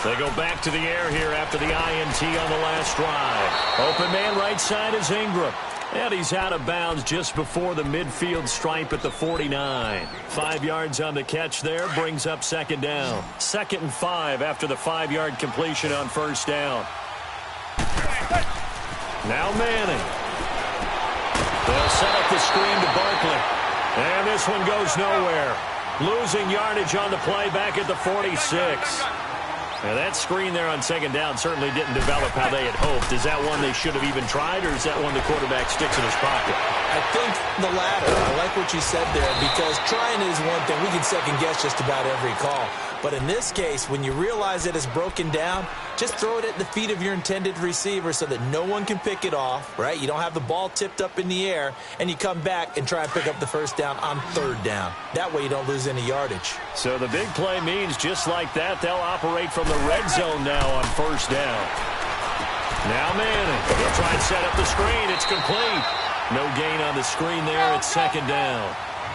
They go back to the air here after the INT on the last drive. Open man right side is Ingram. And he's out of bounds just before the midfield stripe at the 49. 5 yards on the catch there, brings up 2nd down. 2nd and 5 after the 5-yard completion on 1st down. Now Manning. They'll set up the screen to Barkley. And this one goes nowhere. Losing yardage on the play back at the 46. Now, that screen there on 2nd down certainly didn't develop how they had hoped. Is that one they should have even tried, or is that one the quarterback sticks in his pocket? I think the latter. I like what you said there, because trying is one thing. We can second-guess just about every call. But in this case, when you realize it is broken down, just throw it at the feet of your intended receiver so that no one can pick it off, right? You don't have the ball tipped up in the air, and you come back and try and pick up the 1st down on 3rd down. That way you don't lose any yardage. So the big play means just like that, they'll operate from the red zone now on 1st down. Now Manning. He'll try and set up the screen. It's complete. No gain on the screen there. It's 2nd down.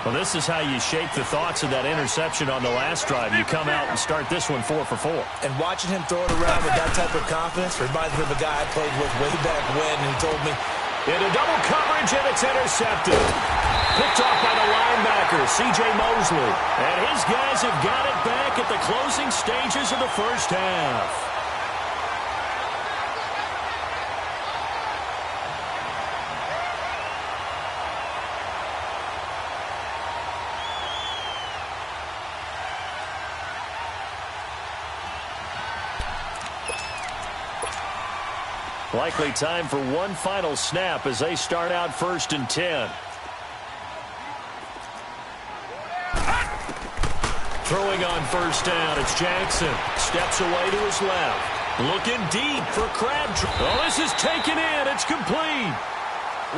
Well, this is how you shape the thoughts of that interception on the last drive. You come out and start this one 4 for 4. And watching him throw it around with that type of confidence reminds me of a guy I played with way back when, and he told me, into double coverage, and it's intercepted. Picked off by the linebacker, C.J. Mosley. And his guys have got it back at the closing stages of the first half. Likely time for one final snap as they start out 1st and 10. Throwing on 1st down, it's Jackson. Steps away to his left. Looking deep for Crabtree. Oh, this is taken in. It's complete.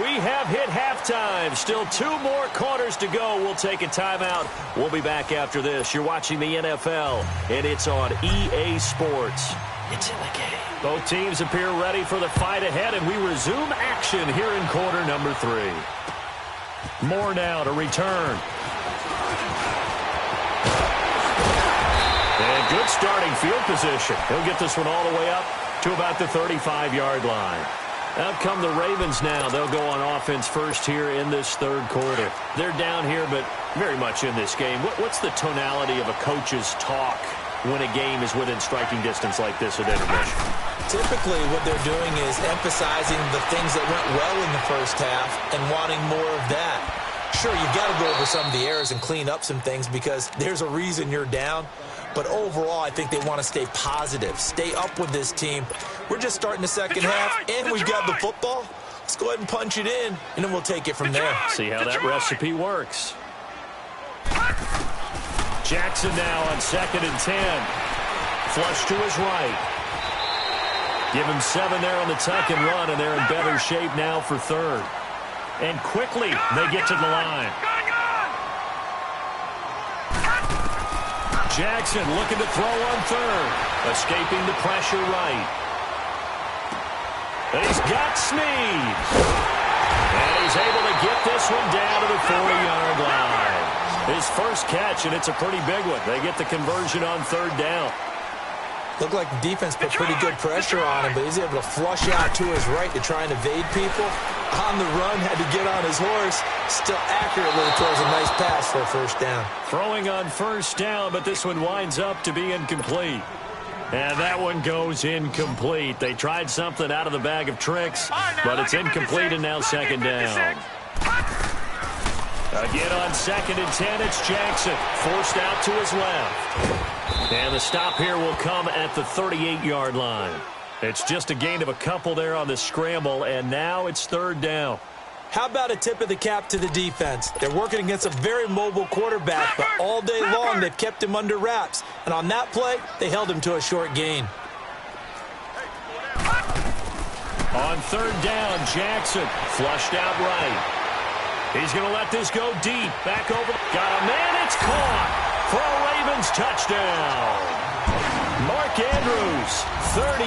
We have hit halftime. Still 2 more quarters to go. We'll take a timeout. We'll be back after this. You're watching the NFL, and it's on EA Sports. It's in the game. Both teams appear ready for the fight ahead, and we resume action here in quarter number 3. Moore now to return. And good starting field position. He'll get this one all the way up to about the 35-yard line. Out come the Ravens now. They'll go on offense first here in this 3rd quarter. They're down here, but very much in this game. What's the tonality of a coach's talk when a game is within striking distance like this at intermission? Typically, what they're doing is emphasizing the things that went well in the first half and wanting more of that. Sure, you've got to go over some of the errors and clean up some things because there's a reason you're down. But overall, I think they want to stay positive, stay up with this team. We're just starting the second half, and we've got the football. Let's go ahead and punch it in, and then we'll take it from there. See how that recipe works. Jackson now on 2nd and 10. Flush to his right. Give him 7 there on the tuck and run, and they're in better shape now for 3rd. And quickly, they get to the line. Jackson looking to throw on 3rd. Escaping the pressure right. And he's got Snead. And he's able to get this one down to the 40-yard line. His first catch, and it's a pretty big one. They get the conversion on 3rd down. Looked like the defense put pretty good pressure on him, but he's able to flush out to his right to try and evade people. On the run, had to get on his horse. Still accurately throws a nice pass for a first down. Throwing on first down, but this one winds up to be incomplete. And that one goes incomplete. They tried something out of the bag of tricks, but it's incomplete and now second down. Again on 2nd and 10, it's Jackson. Forced out to his left. And the stop here will come at the 38-yard line. It's just a gain of a couple there on the scramble, and now it's 3rd down. How about a tip of the cap to the defense? They're working against a very mobile quarterback, but all day long they've kept him under wraps. And on that play, they held him to a short gain. On 3rd down, Jackson flushed out right. He's going to let this go deep. Back over. Got a man. It's caught for a Ravens touchdown. Mark Andrews, 38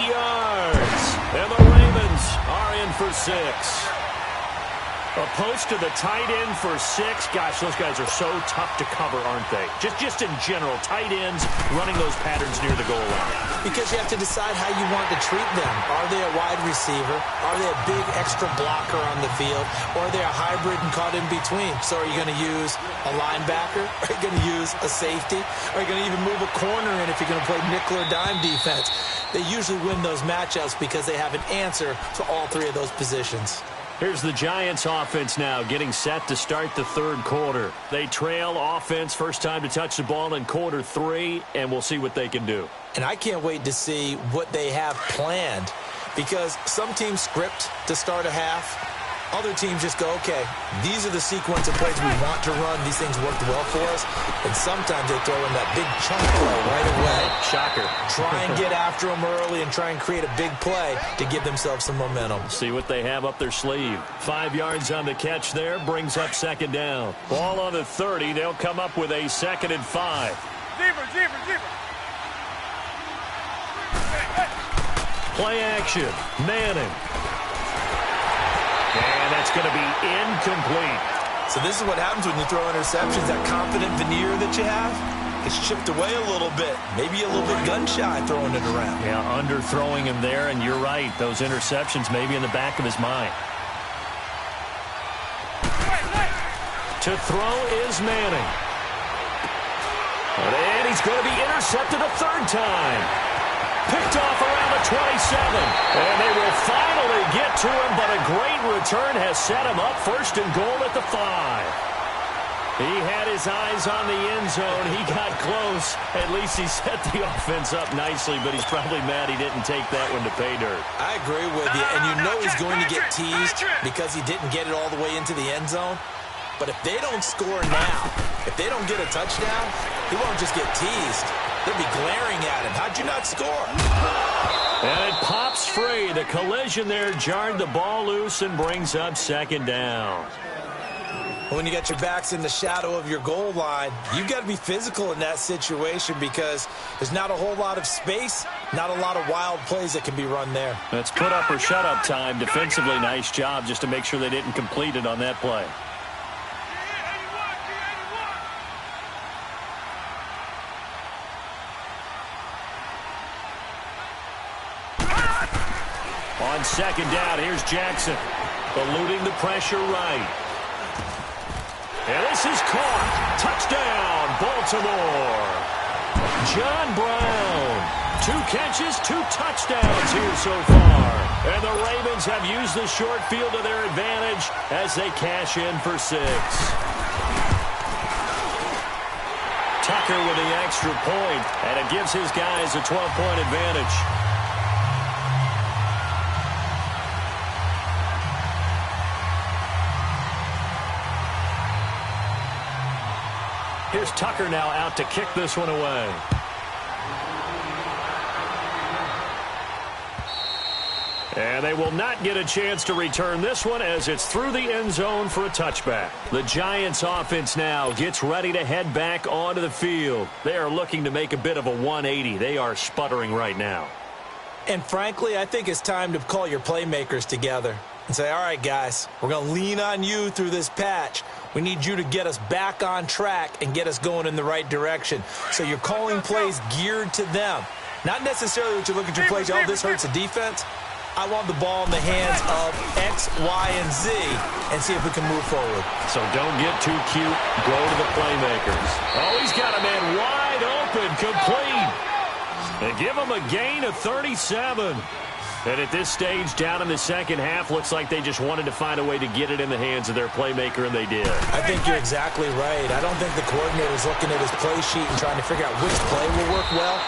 yards. And the Ravens are in for 6. A post to the tight end for 6. Gosh, those guys are so tough to cover, aren't they? Just in general, tight ends running those patterns near the goal line. Because you have to decide how you want to treat them. Are they a wide receiver? Are they a big extra blocker on the field? Or are they a hybrid and caught in between? So are you going to use a linebacker? Are you going to use a safety? Are you going to even move a corner in if you're going to play nickel or dime defense? They usually win those matchups because they have an answer to all 3 of those positions. Here's the Giants offense now getting set to start the 3rd quarter. They trail offense, first time to touch the ball in quarter 3, and we'll see what they can do. And I can't wait to see what they have planned, because some teams script to start a half. Other teams just go, okay, these are the sequence of plays we want to run. These things worked well for us. And sometimes they throw in that big chunk play right away. Shocker. Try and get after them early and try and create a big play to give themselves some momentum. See what they have up their sleeve. 5 yards on the catch there, brings up 2nd down. Ball on the 30. They'll come up with a 2nd and 5. Zebra. Play action. Manning. And that's going to be incomplete. So this is what happens when you throw interceptions. That confident veneer that you have, it's chipped away a little bit. Maybe a little bit gun-shy throwing it around. Yeah, underthrowing him there, and you're right. Those interceptions maybe in the back of his mind. To throw is Manning. And he's going to be intercepted a 3rd time. Picked off around the 27. And they will finally get to him, but a great return has set him up 1st and goal at the 5. He had his eyes on the end zone. He got close. At least he set the offense up nicely, but he's probably mad he didn't take that one to pay dirt. I agree with you, and you know he's going to get teased because he didn't get it all the way into the end zone. But if they don't score now, if they don't get a touchdown, he won't just get teased. They'll be glaring at him. How'd you not score? And it pops free. The collision there jarred the ball loose and brings up 2nd down. When you got your backs in the shadow of your goal line, you've got to be physical in that situation because there's not a whole lot of space, not a lot of wild plays that can be run there. That's put up or shut up time. Defensively, nice job just to make sure they didn't complete it on that play. On 2nd down, here's Jackson. Eluding the pressure right. And this is caught. Touchdown, Baltimore. John Brown. 2 catches, 2 touchdowns here so far. And the Ravens have used the short field to their advantage as they cash in for 6. Tucker with the extra point, and it gives his guys a 12-point advantage. Here's Tucker now out to kick this one away. And they will not get a chance to return this one as it's through the end zone for a touchback. The Giants offense now gets ready to head back onto the field. They are looking to make a bit of a 180. They are sputtering right now. And frankly, I think it's time to call your playmakers together and say, all right, guys, we're going to lean on you through this patch. We need you to get us back on track and get us going in the right direction. So you're calling plays geared to them. Not necessarily what you're looking to play. Oh, this hurts the defense. I want the ball in the hands of X, Y, and Z and see if we can move forward. So don't get too cute. Go to the playmakers. Oh, he's got a man wide open, complete. They give him a gain of 37. And at this stage, down in the second half, looks like they just wanted to find a way to get it in the hands of their playmaker, and they did. I think you're exactly right. I don't think the coordinator's looking at his play sheet and trying to figure out which play will work well.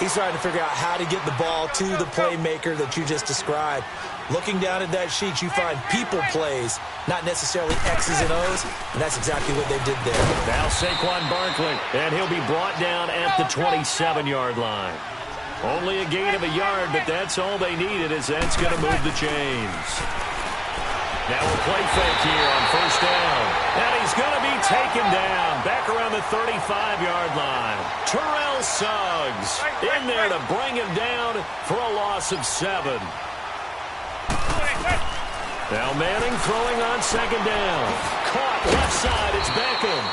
He's trying to figure out how to get the ball to the playmaker that you just described. Looking down at that sheet, you find people plays, not necessarily X's and O's, and that's exactly what they did there. Now Saquon Barkley, and he'll be brought down at the 27-yard line. Only a gain of a yard, but that's all they needed, as that's going to move the chains. Now a play fake here on first down. And he's going to be taken down back around the 35-yard line. Terrell Suggs in there to bring him down for a loss of 7. Now Manning throwing on second down. Caught left side. It's Beckham.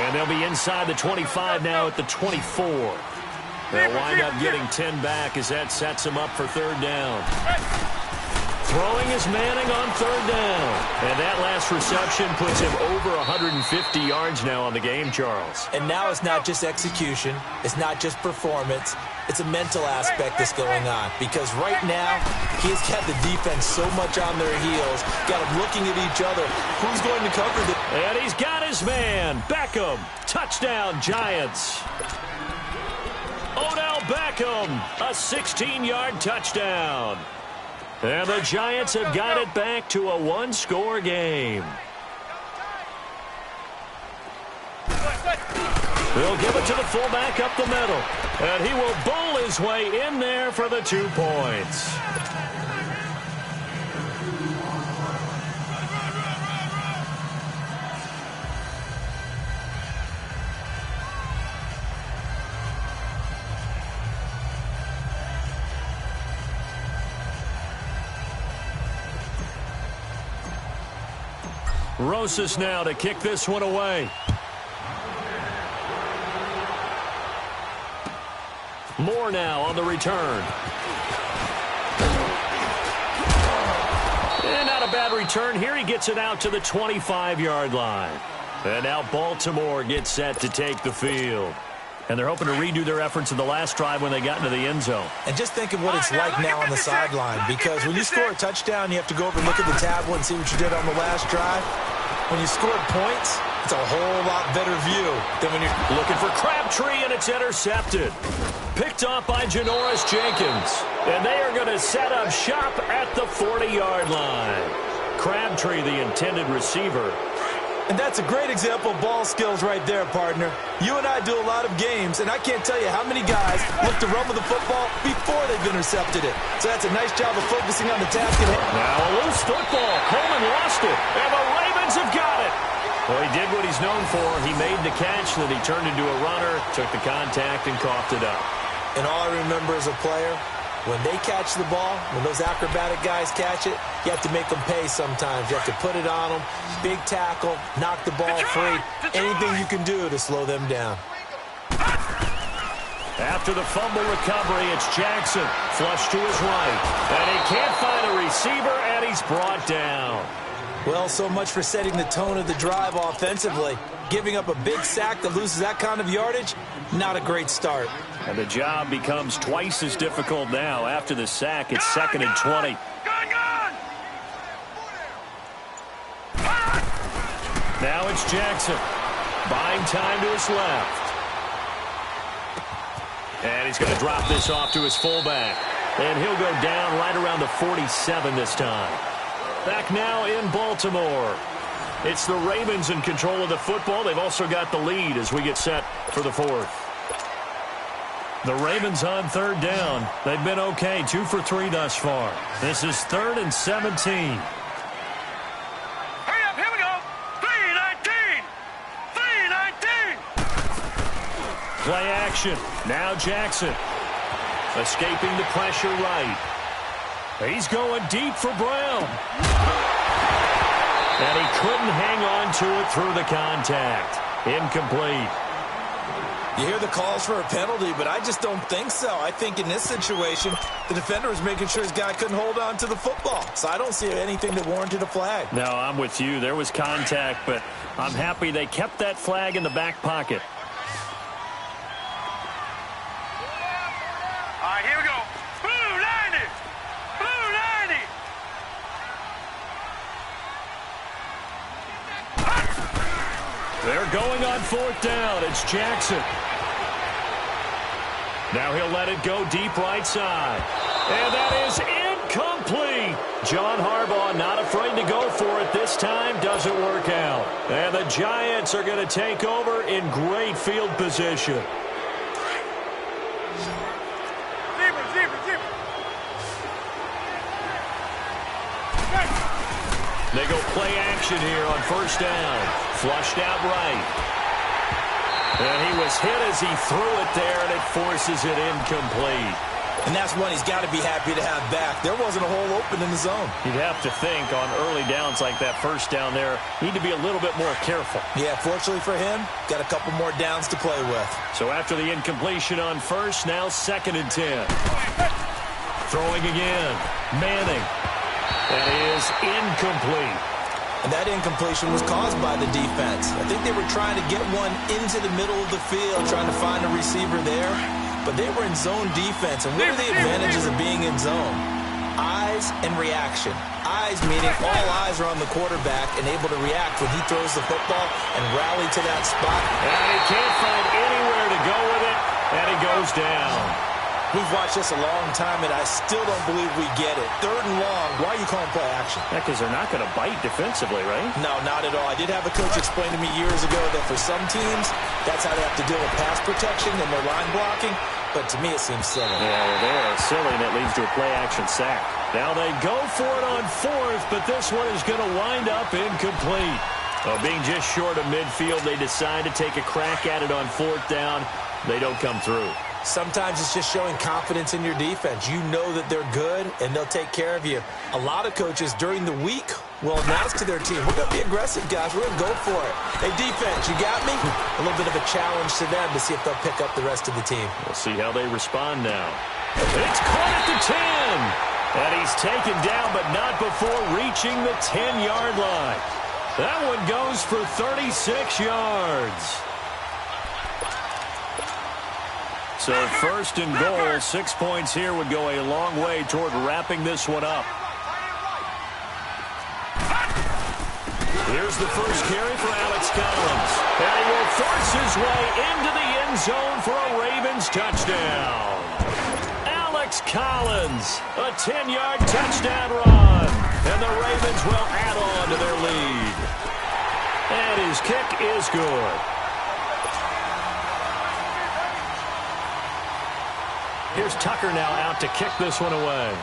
And they'll be inside the 25 now at the 24. They'll wind up getting 10 back as that sets him up for third down. Throwing is Manning on third down. And that last reception puts him over 150 yards now on the game, Charles. And now it's not just execution. It's not just performance. It's a mental aspect that's going on. Because right now, he's got the defense so much on their heels. Got them looking at each other. Who's going to cover this? And he's got his man. Beckham. Touchdown, Giants. Odell Beckham. A 16-yard touchdown. And the Giants have got it back to a one-score game. They'll give it to the fullback up the middle. And he will bowl his way in there for the 2 points. Rosas now to kick this one away. Moore now on the return. And not a bad return here. He gets it out to the 25-yard line. And now Baltimore gets set to take the field. And they're hoping to redo their efforts in the last drive when they got into the end zone. And just think of what it's like now on the sideline. Because when you score a touchdown, you have to go over and look at the tablet and see what you did on the last drive. When you scored points, it's a whole lot better view than when you're looking for Crabtree, and it's intercepted. Picked off by Janoris Jenkins. And they are going to set up shop at the 40-yard line. Crabtree, the intended receiver. And that's a great example of ball skills right there, partner. You and I do a lot of games, and I can't tell you how many guys look to run with the football before they've intercepted it. So that's a nice job of focusing on the task at hand. Now a loose football. Coleman lost it, and the Ravens have got it. Well, he did what he's known for. He made the catch, then he turned into a runner, took the contact, and coughed it up. And all I remember as a player, when they catch the ball, when those acrobatic guys catch it, you have to make them pay sometimes. You have to put it on them, big tackle, knock the ball free, anything you can do to slow them down. After the fumble recovery, it's Jackson, flush to his right. And he can't find a receiver, and he's brought down. Well, so much for setting the tone of the drive offensively. Giving up a big sack that loses that kind of yardage, not a great start. And the job becomes twice as difficult now. After the sack, it's 2nd and 20. Now it's Jackson. Buying time to his left. And he's going to drop this off to his fullback. And he'll go down right around the 47 this time. Back now in Baltimore. It's the Ravens in control of the football. They've also got the lead as we get set for the 4th. The Ravens on third down. They've been okay, 2 for 3 thus far. This is 3rd and 17. Hurry up, here we go. 3-19. 3-19. Play action. Now Jackson. Escaping the pressure right. He's going deep for Brown. And he couldn't hang on to it through the contact. Incomplete. You hear the calls for a penalty, but I just don't think so. I think in this situation, the defender was making sure his guy couldn't hold on to the football. So I don't see anything that warranted a flag. No, I'm with you. There was contact, but I'm happy they kept that flag in the back pocket. All right, here we go. Blue 90. Blue 90. They're going on 4th down. It's Jackson. Now he'll let it go deep right side. And that is incomplete. John Harbaugh not afraid to go for it this time. Doesn't work out. And the Giants are going to take over in great field position. They go play action here on 1st down. Flushed out right. And he was hit as he threw it there, and it forces it incomplete. And that's one he's got to be happy to have back. There wasn't a hole open in the zone. You'd have to think on early downs like that 1st down there, need to be a little bit more careful. Yeah, fortunately for him, got a couple more downs to play with. So after the incompletion on 1st, now 2nd and 10. Throwing again. Manning. That is incomplete. And that incompletion was caused by the defense. I think they were trying to get one into the middle of the field, trying to find a receiver there. But they were in zone defense. And what are the advantages of being in zone? Eyes and reaction. Eyes meaning all eyes are on the quarterback and able to react when he throws the football and rally to that spot. And he can't find anywhere to go with it, and he goes down. We've watched this a long time, and I still don't believe we get it. 3rd and long. Why are you calling play action? Yeah, because they're not going to bite defensively, right? No, not at all. I did have a coach explain to me years ago that for some teams, that's how they have to deal with pass protection and their line blocking. But to me, it seems silly. Yeah, well, they are silly, and it leads to a play-action sack. Now they go for it on 4th, but this one is going to wind up incomplete. Well, being just short of midfield, they decide to take a crack at it on 4th down. They don't come through. Sometimes it's just showing confidence in your defense. You know that they're good, and they'll take care of you. A lot of coaches during the week will announce to their team, we're going to be aggressive, guys. We're going to go for it. Hey, defense, you got me? A little bit of a challenge to them to see if they'll pick up the rest of the team. We'll see how they respond now. It's caught at the 10. And he's taken down, but not before reaching the 10-yard line. That one goes for 36 yards. So 1st and goal, 6 points here would go a long way toward wrapping this one up. Here's the first carry for Alex Collins. And he will force his way into the end zone for a Ravens touchdown. Alex Collins, a 10-yard touchdown run. And the Ravens will add on to their lead. And his kick is good. Here's Tucker now out to kick this one away.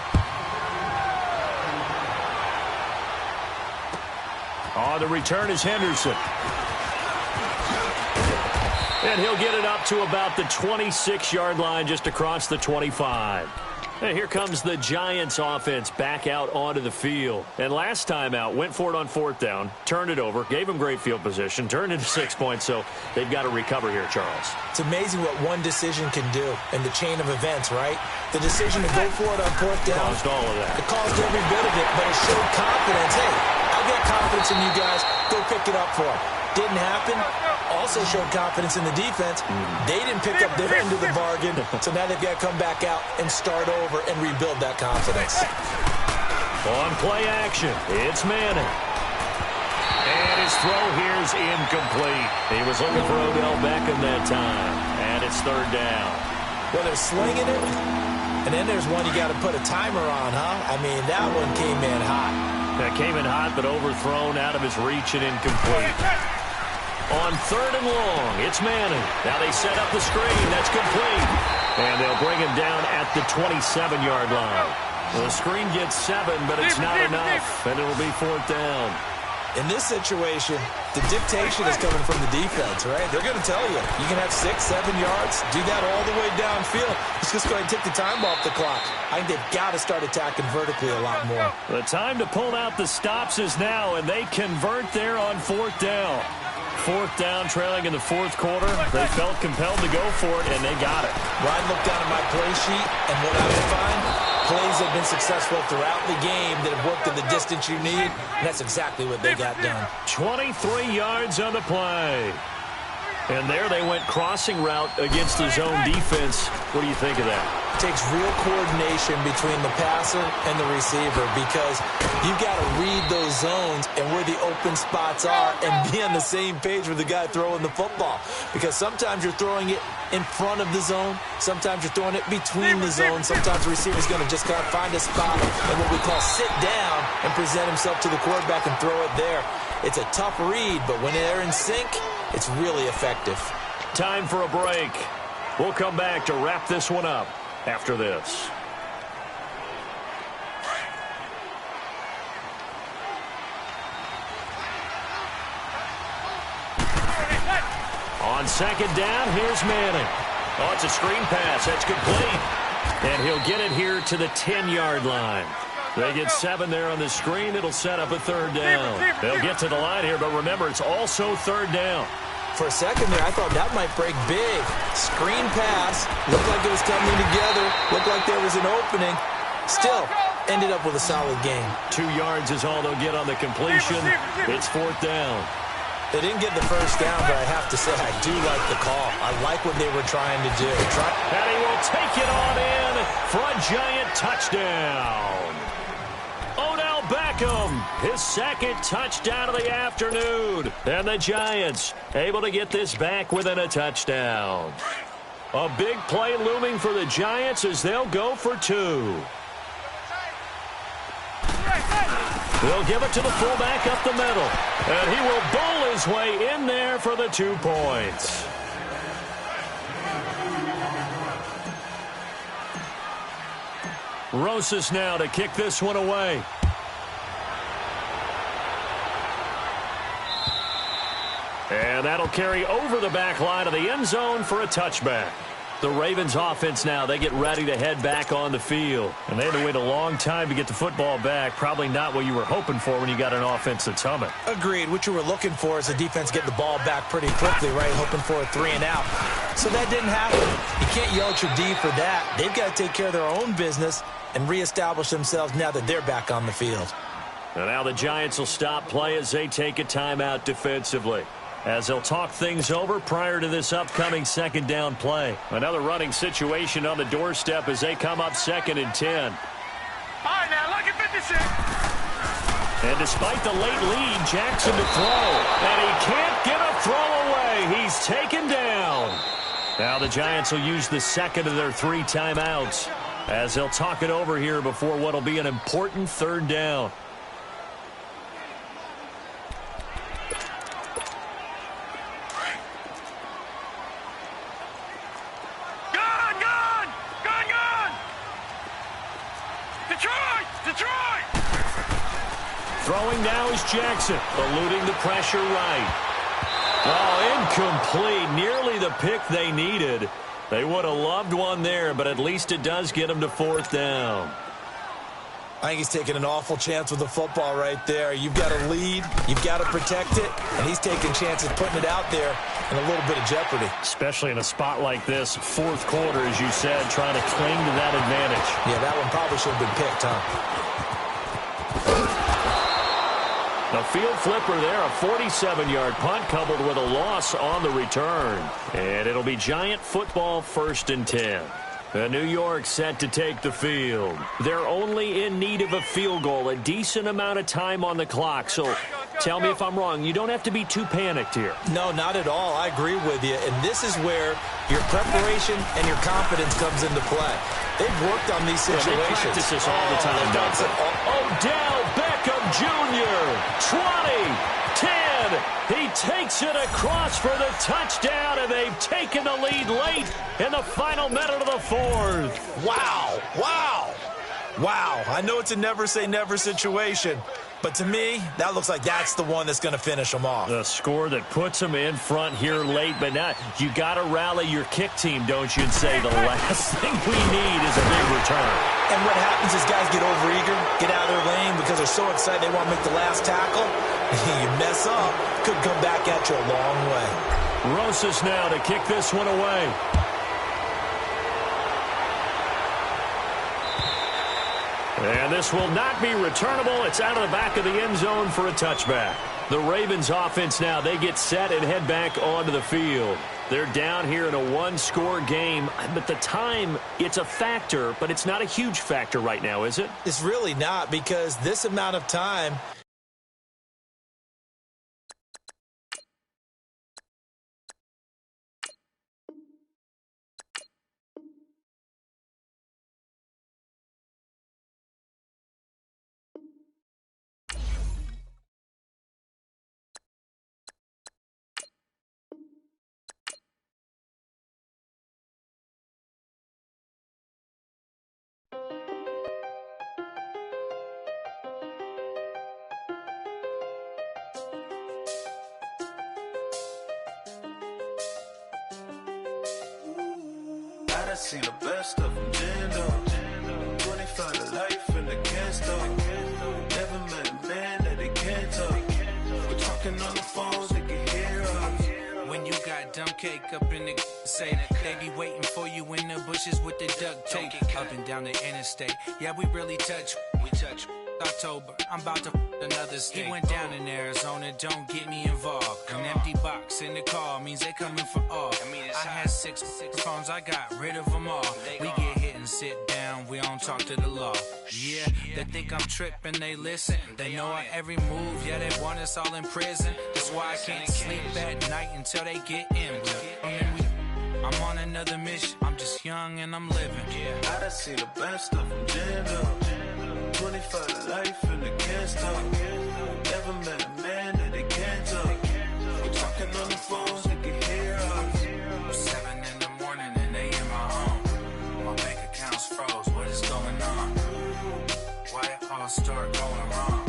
On the return is Henderson. And he'll get it up to about the 26-yard line, just across the 25. And here comes the Giants offense back out onto the field. And last time out, went for it on 4th down, turned it over, gave them great field position, turned into 6 points, so they've got to recover here, Charles. It's amazing what one decision can do in the chain of events, right? The decision to go for it on 4th down. Caused all of that. It caused every bit of it, but it showed confidence. Hey, I've got confidence in you guys. Go pick it up for them. Didn't happen. Also showed confidence in the defense. They didn't pick up their end of the bargain, so now they've got to come back out and start over and rebuild that confidence. On play action, it's Manning. And his throw here is incomplete. He was looking for Odell Beckham that time, and it's 3rd down. Well, they're slinging it, and then there's one you got to put a timer on, huh? I mean, that one came in hot. That came in hot, but overthrown, out of his reach and incomplete. On 3rd and long, it's Manning. Now they set up the screen. That's complete. And they'll bring him down at the 27-yard line. The screen gets 7, but it's not enough. And it'll be 4th down. In this situation, the dictation is coming from the defense, right? They're going to tell you, you can have 6, 7 yards, do that all the way downfield. It's just going to take the time off the clock. I think they've got to start attacking vertically a lot more. The time to pull out the stops is now, and they convert there on 4th down. 4th down, trailing in the 4th quarter. They felt compelled to go for it, and they got it. Ryan looked down at my play sheet, and what I would find, plays have been successful throughout the game that have worked in the distance you need, and that's exactly what they got done. 23 yards on the play. And there they went crossing route against the zone defense. What do you think of that? It takes real coordination between the passer and the receiver because you've got to read those zones and where the open spots are and be on the same page with the guy throwing the football. Because sometimes you're throwing it in front of the zone. Sometimes you're throwing it between the zones. Sometimes the receiver's going to just kind of find a spot and what we call sit down and present himself to the quarterback and throw it there. It's a tough read, but when they're in sync, it's really effective. Time for a break. We'll come back to wrap this one up after this. On 2nd down, here's Manning. Oh, it's a screen pass. That's complete. And he'll get it here to the 10-yard line. They get 7 there on the screen. It'll set up a 3rd down. They'll get to the line here, but remember, it's also 3rd down. For a second there, I thought that might break big. Screen pass. Looked like it was coming together. Looked like there was an opening. Still, ended up with a solid game. 2 yards is all they'll get on the completion. It's 4th down. They didn't get the 1st down, but I have to say I do like the call. I like what they were trying to do. And he will take it on in for a giant touchdown. Beckham, his 2nd touchdown of the afternoon. And the Giants able to get this back within a touchdown. A big play looming for the Giants as they'll go for 2. They'll give it to the fullback up the middle. And he will bowl his way in there for the 2 points. Rosas now to kick this one away. And that'll carry over the back line of the end zone for a touchback. The Ravens offense now, they get ready to head back on the field. And they had to wait a long time to get the football back. Probably not what you were hoping for when you got an offense that's humming. Agreed. What you were looking for is the defense getting the ball back pretty quickly, right? Hoping for a 3 and out. So that didn't happen. You can't yell at your D for that. They've got to take care of their own business and reestablish themselves now that they're back on the field. And now the Giants will stop play as they take a timeout defensively, as they'll talk things over prior to this upcoming 2nd down play. Another running situation on the doorstep as they come up 2nd and 10. All right, now look at 56. And despite the late lead, Jackson to throw. And he can't get a throw away. He's taken down. Now the Giants will use the 2nd of their 3 timeouts as they'll talk it over here before what will be an important 3rd down. Throwing now is Jackson, eluding the pressure right. Oh, incomplete. Nearly the pick they needed. They would have loved one there, but at least it does get them to 4th down. I think he's taking an awful chance with the football right there. You've got to lead, you've got to protect it, and he's taking chances putting it out there in a little bit of jeopardy. Especially in a spot like this, 4th quarter, as you said, trying to cling to that advantage. Yeah, that one probably should have been picked, huh? The field flipper there, a 47-yard punt coupled with a loss on the return. And it'll be Giant football 1st and 10. New York set to take the field. They're only in need of a field goal, a decent amount of time on the clock. So tell me if I'm wrong. You don't have to be too panicked here. No, not at all. I agree with you. And this is where your preparation and your confidence comes into play. They've worked on these situations. Yeah, they practice this all the time, don't they? Odell Beckham Jr. 20, 10. He takes it across for the touchdown, and they've taken the lead late in the final minute of the 4th. Wow. Wow. Wow, I know it's a never-say-never situation, but to me, that looks like that's the one that's going to finish them off. The score that puts them in front here late, but now you got to rally your kick team, don't you, and say the last thing we need is a big return. And what happens is guys get overeager, get out of their lane because they're so excited they want to make the last tackle. You mess up, could come back at you a long way. Rosas now to kick this one away. And this will not be returnable. It's out of the back of the end zone for a touchback. The Ravens offense now, they get set and head back onto the field. They're down here in a one-score game. But the time, it's a factor, but it's not a huge factor right now, is it? It's really not, because this amount of time... I seen the best of them, Jando. 25 to life and they can't stop. Never met a man that they can't talk. We're talking on the phones, they can hear us. When you got dumb cake up in the say that they be waiting for you in the bushes with the duct tape up and down the interstate. Yeah, we really touch. We touch. October, I'm about to another state. He went down in Arizona, don't get me involved. An empty box in the car means they coming for all. I had six phones, I got rid of them all. We get hit and sit down, we don't talk to the law. Yeah, they think I'm tripping, they listen. They know our every move, yeah, they want us all in prison. That's why I can't sleep at night until they get in. I'm on another mission, I'm just young and I'm living. I done seen the best of them, Jando. 25 to life and they can't stop. Never met a man that they can't talk. We're talking on the phones, they can hear us. 7 in the morning and they in my home. My bank account's froze, what is going on? Why it all start going wrong?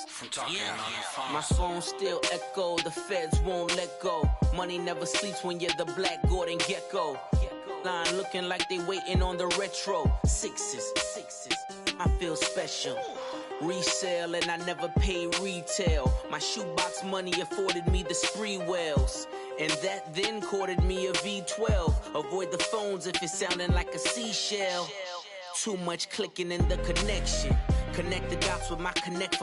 From talking on the phone. My phone still echo, the feds won't let go. Money never sleeps when you're the Black Gordon Gecko. Line looking like they waiting on the retro. Sixes, I feel special. Resale and I never pay retail. My shoebox money afforded me the spree wells. And that then courted me a V12. Avoid the phones if it's sounding like a seashell. Too much clicking in the connection. Connect the dots with my connect.